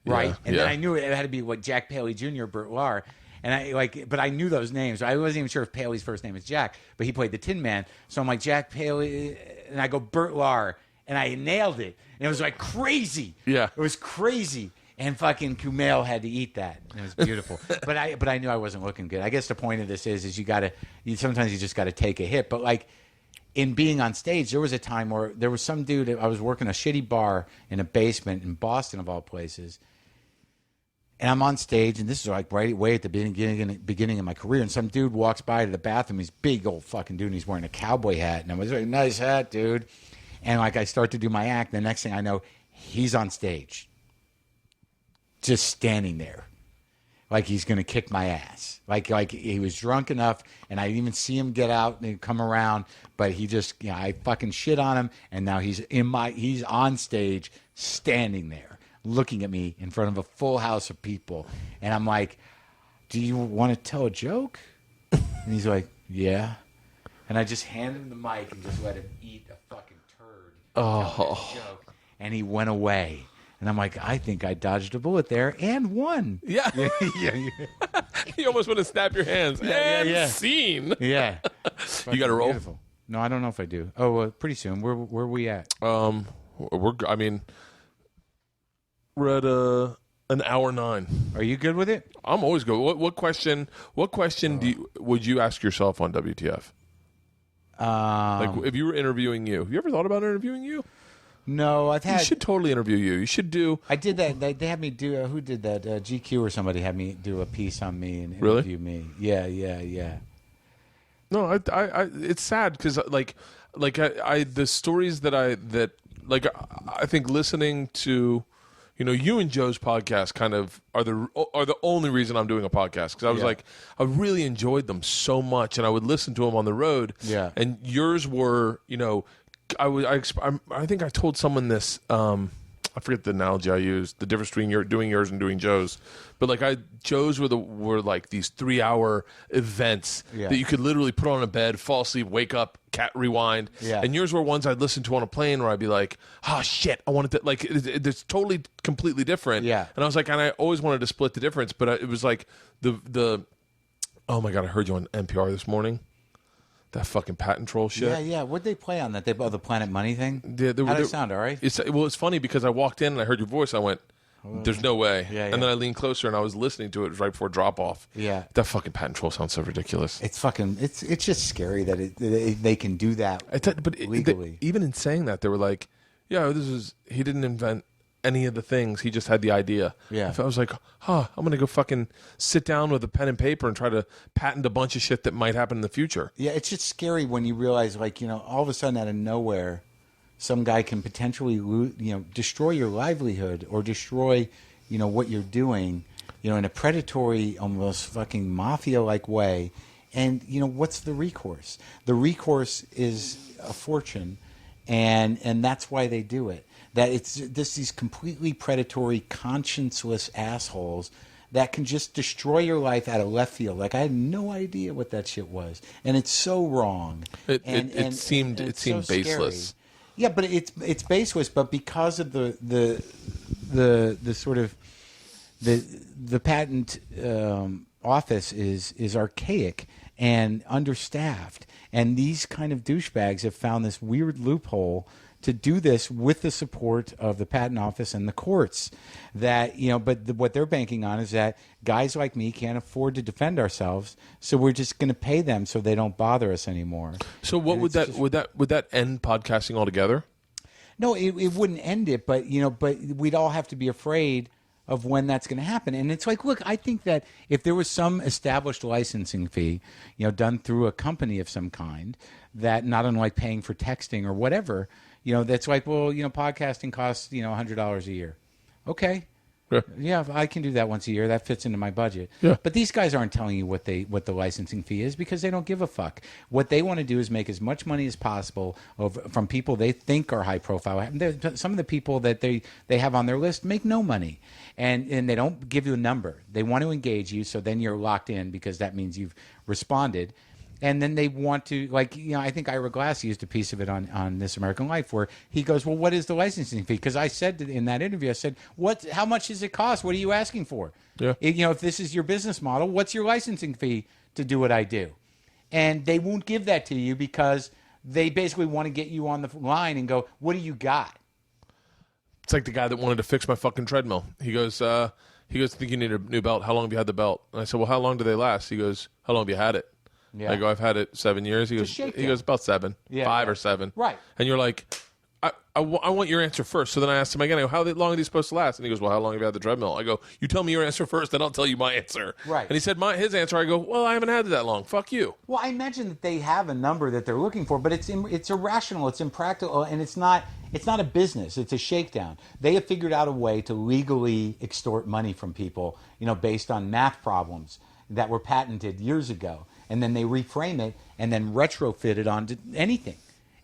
Right. And then I knew it had to be Jack Paley Jr., Bert Lahr. And but I knew those names. I wasn't even sure if Paley's first name is Jack, but he played the Tin Man. So I'm like, Jack Paley, and I go, Bert Lahr. And I nailed it. And it was like crazy. Yeah. It was crazy. And fucking Kumail had to eat that. It was beautiful. but I knew I wasn't looking good. I guess the point of this is sometimes you just got to take a hit. But in being on stage, there was a time where there was some dude. I was working a shitty bar in a basement in Boston, of all places. And I'm on stage, and this is like way at the beginning of my career. And some dude walks by to the bathroom. He's big old fucking dude, and he's wearing a cowboy hat. And I was like, nice hat, dude. And like I start to do my act. The next thing I know, he's on stage, just standing there, like he's gonna kick my ass. Like he was drunk enough, and I didn't even see him get out and come around. But he just, I fucking shit on him, and now he's on stage, standing there, looking at me in front of a full house of people. And I'm like, do you want to tell a joke? And he's like, yeah. And I just handed him the mic and just let him eat a fucking turd. Oh. Joke. And he went away. And I'm like, I think I dodged a bullet there and won. Yeah. yeah. You almost want to snap your hands. Yeah. Scene. Yeah. You got to roll? Beautiful. No, I don't know if I do. Oh, pretty soon. Where are we at? We're at an hour 9. Are you good with it? I'm always good. What question would you ask yourself on WTF? Like if you were interviewing you, have you ever thought about interviewing you? No, You should totally interview you. You should do. I did that. They had me do. Who did that? GQ or somebody had me do a piece on me and Really? interview me. Yeah. No, I it's sad because the stories that I think listening to, you and Joe's podcast kind of are the only reason I'm doing a podcast, because I was like, I really enjoyed them so much, and I would listen to them on the road. Yeah. And yours were, I think I told someone this. I forget the analogy I used. The difference between doing yours and doing Joe's, but Joe's were like these 3-hour events that you could literally put on a bed, fall asleep, wake up, rewind. Yeah. And yours were ones I'd listen to on a plane where I'd be like, oh shit, I wanted to it's totally completely different. Yeah. And I was like, and I always wanted to split the difference, but it was like the oh my God, I heard you on NPR this morning. That fucking patent troll shit. Yeah. What'd they play on that? The Planet Money thing? Yeah, How did it sound, all right? It's funny because I walked in and I heard your voice. I went, there's no way. Yeah. And then I leaned closer and I was listening to it right before drop off. Yeah. That fucking patent troll sounds so ridiculous. It's just scary that they can do that legally. Even in saying that, they were like, yeah, he didn't invent any of the things. He just had the idea. Yeah. I was like, I'm going to go fucking sit down with a pen and paper and try to patent a bunch of shit that might happen in the future. Yeah, it's just scary when you realize, all of a sudden out of nowhere, some guy can potentially, destroy your livelihood or destroy, what you're doing, in a predatory, almost fucking mafia-like way. And, what's the recourse? The recourse is a fortune, and that's why they do it. That it's just these completely predatory, conscienceless assholes that can just destroy your life out of left field. Like, I had no idea what that shit was, and it's so wrong. It seemed so baseless. Scary. Yeah, but it's baseless. But because of the sort of the patent office is archaic and understaffed, and these kind of douchebags have found this weird loophole to do this with the support of the patent office and the courts. That what they're banking on is that guys like me can't afford to defend ourselves, so we're just going to pay them so they don't bother us anymore. So what would that end podcasting altogether? No, it wouldn't end it, but we'd all have to be afraid of when that's going to happen. And it's like, look, I think that if there was some established licensing fee, done through a company of some kind, that not unlike paying for texting or whatever, that's like, well, podcasting costs, $100 a year. Okay. Yeah, I can do that once a year. That fits into my budget. Yeah. But these guys aren't telling you what the licensing fee is, because they don't give a fuck. What they want to do is make as much money as possible from people they think are high profile. Some of the people that they have on their list make no money, and they don't give you a number. They want to engage you, so then you're locked in, because that means you've responded. And then they want to, I think Ira Glass used a piece of it on This American Life, where he goes, well, what is the licensing fee? Because I said in that interview, I said, how much does it cost? What are you asking for? Yeah. If this is your business model, what's your licensing fee to do what I do? And they won't give that to you, because they basically want to get you on the line and go, what do you got? It's like the guy that wanted to fix my fucking treadmill. He goes, I think you need a new belt. How long have you had the belt? And I said, well, how long do they last? He goes, how long have you had it? Yeah. I go, I've had it 7 years. He goes, shakedown. about 7, Yeah, 5 right. or 7. Right. And you're like, I want your answer first. So then I asked him again, I go, how long are these supposed to last? And he goes, well, how long have you had the treadmill? I go, you tell me your answer first, then I'll tell you my answer. Right. And he said his answer. I go, well, I haven't had it that long. Fuck you. Well, I imagine that they have a number that they're looking for, but it's irrational, it's impractical, and it's not a business. It's a shakedown. They have figured out a way to legally extort money from people, based on math problems that were patented years ago, and then they reframe it and then retrofit it onto anything.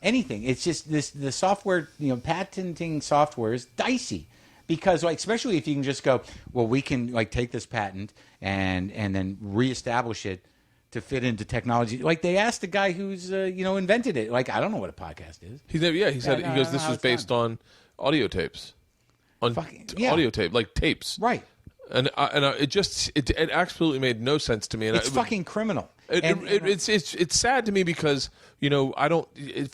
It's just the software, patenting software is dicey. Because, especially if you can just go, well, we can take this patent and then reestablish it to fit into technology. They asked the guy who's invented it. I don't know what a podcast is. He said this was based on audio tapes, audio tape, tapes, right? And it absolutely made no sense to me. And it's fucking criminal. It's sad to me because I don't,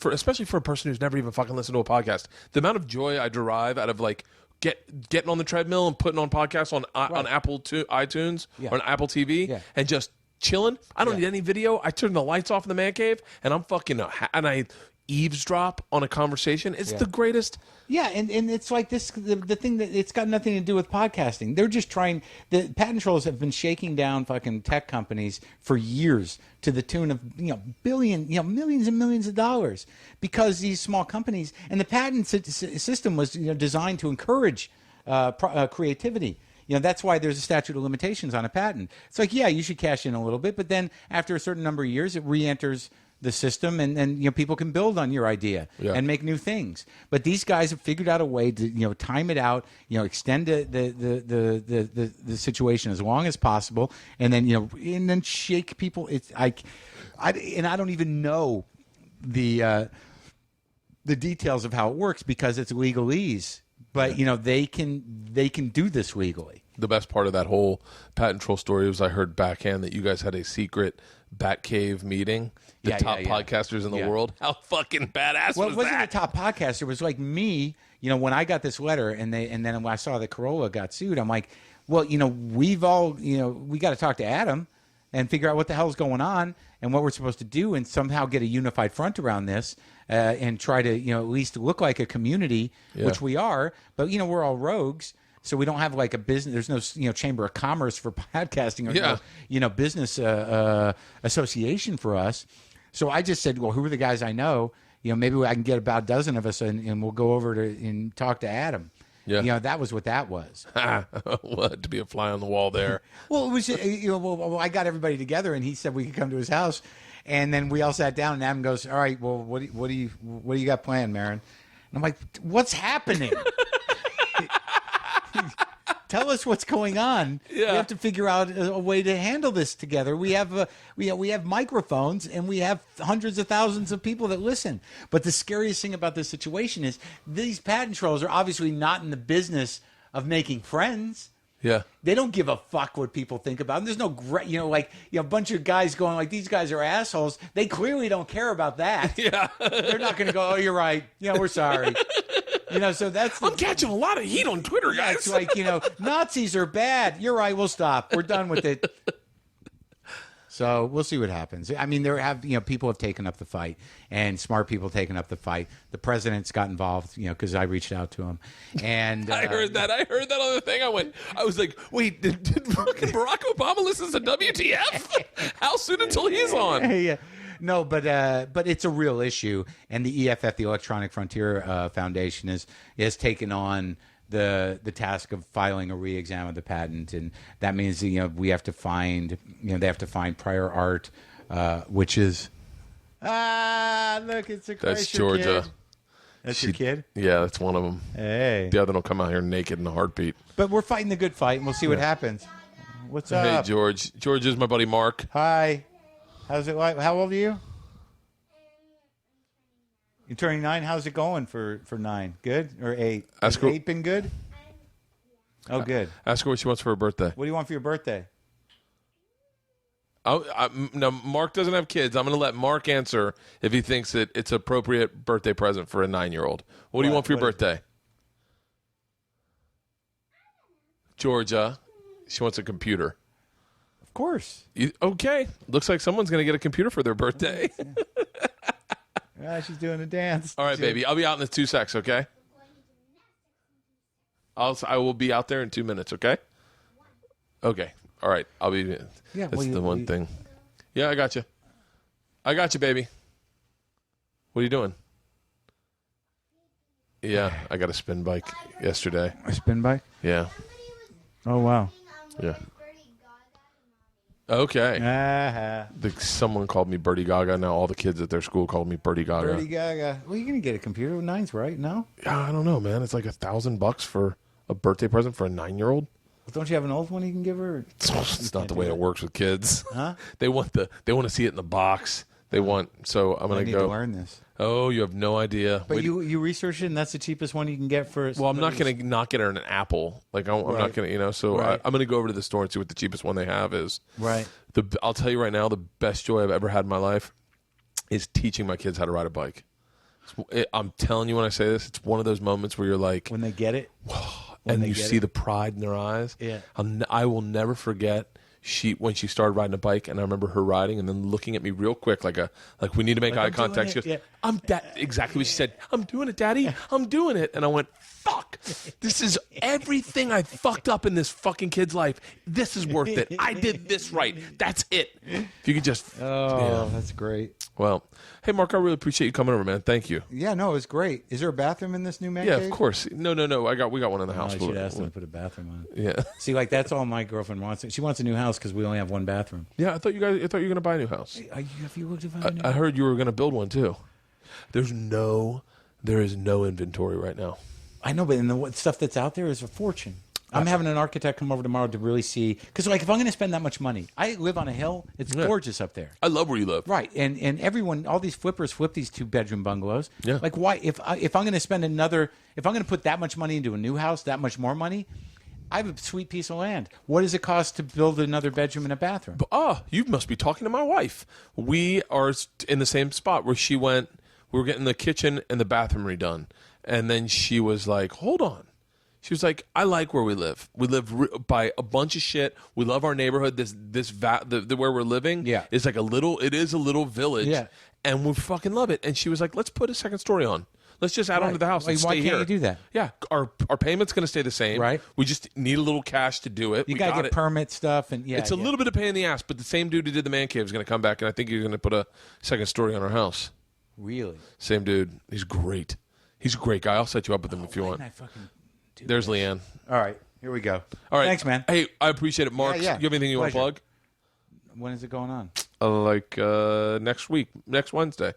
especially for a person who's never even fucking listened to a podcast. The amount of joy I derive out of getting on the treadmill and putting on podcasts on iTunes or on Apple TV and just chilling. I don't need any video. I turn the lights off in the man cave and I'm fucking and I eavesdrop on a conversation. It's the greatest. Yeah, and it's the thing that it's got nothing to do with podcasting. They're just trying. The patent trolls have been shaking down fucking tech companies for years to the tune of millions and millions of dollars because these small companies and the patent system was designed to encourage creativity. That's why there's a statute of limitations on a patent. It's you should cash in a little bit, but then after a certain number of years, it re-enters the system, and people can build on your idea and make new things. But these guys have figured out a way to time it out, extend the situation as long as possible, and then shake people. I don't even know the details of how it works because it's legalese. But they can do this legally. The best part of that whole patent troll story was I heard backhand that you guys had a secret Batcave meeting. The top podcasters in the world. How fucking badass was that? Well, it wasn't a top podcaster. It was me. When I got this letter and then when I saw that Corolla got sued, I'm like, well, we've all, we got to talk to Adam and figure out what the hell's going on and what we're supposed to do and somehow get a unified front around this and try to, at least look like a community, which we are. But, we're all rogues. So we don't have a business. There's no, chamber of commerce for podcasting or business association for us. So I just said, well, who are the guys I know? Maybe I can get about a dozen of us and we'll go over and talk to Adam. Yeah. That was what that was. What, to be a fly on the wall there? Well, it was, I got everybody together and he said we could come to his house. And then we all sat down and Adam goes, all right, well, what do you got planned, Maron? And I'm like, what's happening? Tell us what's going on. Yeah. We have to figure out a way to handle this together. We have we have microphones and we have hundreds of thousands of people that listen. But the scariest thing about this situation is these patent trolls are obviously not in the business of making friends. Yeah. They don't give a fuck what people think about them. There's no great, a bunch of guys going these guys are assholes. They clearly don't care about that. Yeah. They're not going to go, oh, you're right. We're sorry. So that's... I'm catching a lot of heat on Twitter, guys. It's Nazis are bad. You're right. We'll stop. We're done with it. So we'll see what happens. I mean, people have taken up the fight, and smart people taken up the fight. The president's got involved, because I reached out to him, and I heard that on the thing. I was like, wait, did Barack Obama listen to WTF? How soon until he's on? Yeah. No, but it's a real issue, and the EFF, the Electronic Frontier Foundation, has taken on the task of filing a re-exam of the patent, and that means we have to find they have to find prior art, which is look, it's a Kreischer That's Georgia. Kid. That's your kid? Yeah, that's one of them. Hey, the other will come out here naked in a heartbeat. But we're fighting the good fight, and we'll see what happens. What's up? Hey, George. George is my buddy Mark. Hi. How's it like? How old are you? You're turning 9. How's it going for 9? Good or 8? Has 8 been good? Oh, good. Ask her what she wants for her birthday. What do you want for your birthday? No, Mark doesn't have kids. I'm going to let Mark answer if he thinks that it's appropriate birthday present for a 9-year-old. What do you want for your birthday? Georgia. She wants a computer. Of course. Okay. Looks like someone's going to get a computer for their birthday. She's doing a dance. All right, baby. I'll be out in the 2 secs, okay? I will be out there in 2 minutes, okay? Okay. All right. I'll be. Yeah, That's the one thing. Yeah, I got you. I got you, baby. What are you doing? Yeah, I got a spin bike yesterday. A spin bike? Yeah. Oh, wow. Yeah. Okay. Someone called me Bertie Gaga. Now all the kids at their school call me Bertie Gaga. Bertie Gaga. Well, you're going to get a computer with 9s, right? No? Yeah, I don't know, man. It's like $1,000 for a birthday present for a 9-year-old. Well, don't you have an old one you can give her? It's not the way it works with kids. Huh? They want to see it in the box. I'm going to go. To learn this. Oh, you have no idea. But you researched it, and that's the cheapest one you can get for. Well, I'm not going to not get her an Apple. Like I'm not going to, So Right. I'm going to go over to the store and see what the cheapest one they have is. Right. I'll tell you right now, the best joy I've ever had in my life is teaching my kids how to ride a bike. I'm telling you when I say this, it's one of those moments where you're like, when they get it, and you see the pride in their eyes. Yeah. I will never forget when she started riding a bike, and I remember her riding and then looking at me real quick, like we need to make eye contact. She goes, yeah. Exactly what she said. I'm doing it, Daddy. I'm doing it. And I went, fuck. This is everything I fucked up in this fucking kid's life. This is worth it. I did this right. That's it. If you could just. Oh, that's great. Well, hey, Mark, I really appreciate you coming over, man. Thank you. Yeah, no, it was great. Is there a bathroom in this new man Yeah, cave? of course. No. We got one in the house. I should ask them to put a bathroom on. Yeah. See, like that's all my girlfriend wants. She wants a new house because we only have one bathroom. Yeah, I thought you were going to buy a new house. Have you looked at a new I heard you were going to build one too. There is no inventory right now. I know, but the stuff that's out there is a fortune. I'm having an architect come over tomorrow to really see, because like if I'm going to spend that much money, I live on a hill. It's gorgeous up there. I love where you live. Right, and everyone, all these flippers flip these 2-bedroom bungalows. Yeah. Like why? If I'm going to spend if I'm going to put that much money into a new house, that much more money, I have a sweet piece of land. What does it cost to build another bedroom and a bathroom? You must be talking to my wife. We are in the same spot where she went. We were getting the kitchen and the bathroom redone, and then she was like, "Hold on." She was like, "I like where we live. We live by a bunch of shit. We love our neighborhood. Where we're living is like it is a little village, and we fucking love it." And she was like, "Let's put a second story on. Let's just add on to the house and stay here." Why can't you do that? Yeah, our payment's going to stay the same. Right. We just need a little cash to do it. You got to get permit stuff, and it's a little bit of pain in the ass, but the same dude who did the man cave is going to come back, and I think he's going to put a second story on our house. Really? Same dude. He's great. He's a great guy. I'll set you up with him if you want. There's Leanne. All right, here we go. All right, thanks, man. Hey, I appreciate it, Mark. Yeah. You have anything you want to plug? When is it going on? Next week, next Wednesday.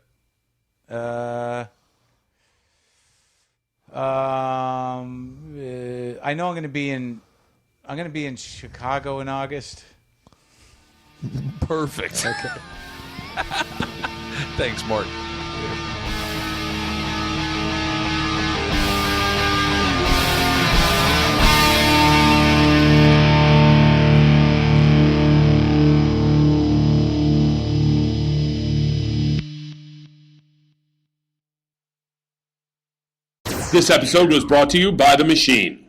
I know I'm going to be in Chicago in August. Perfect. Okay. Thanks, Mark. This episode was brought to you by The Machine.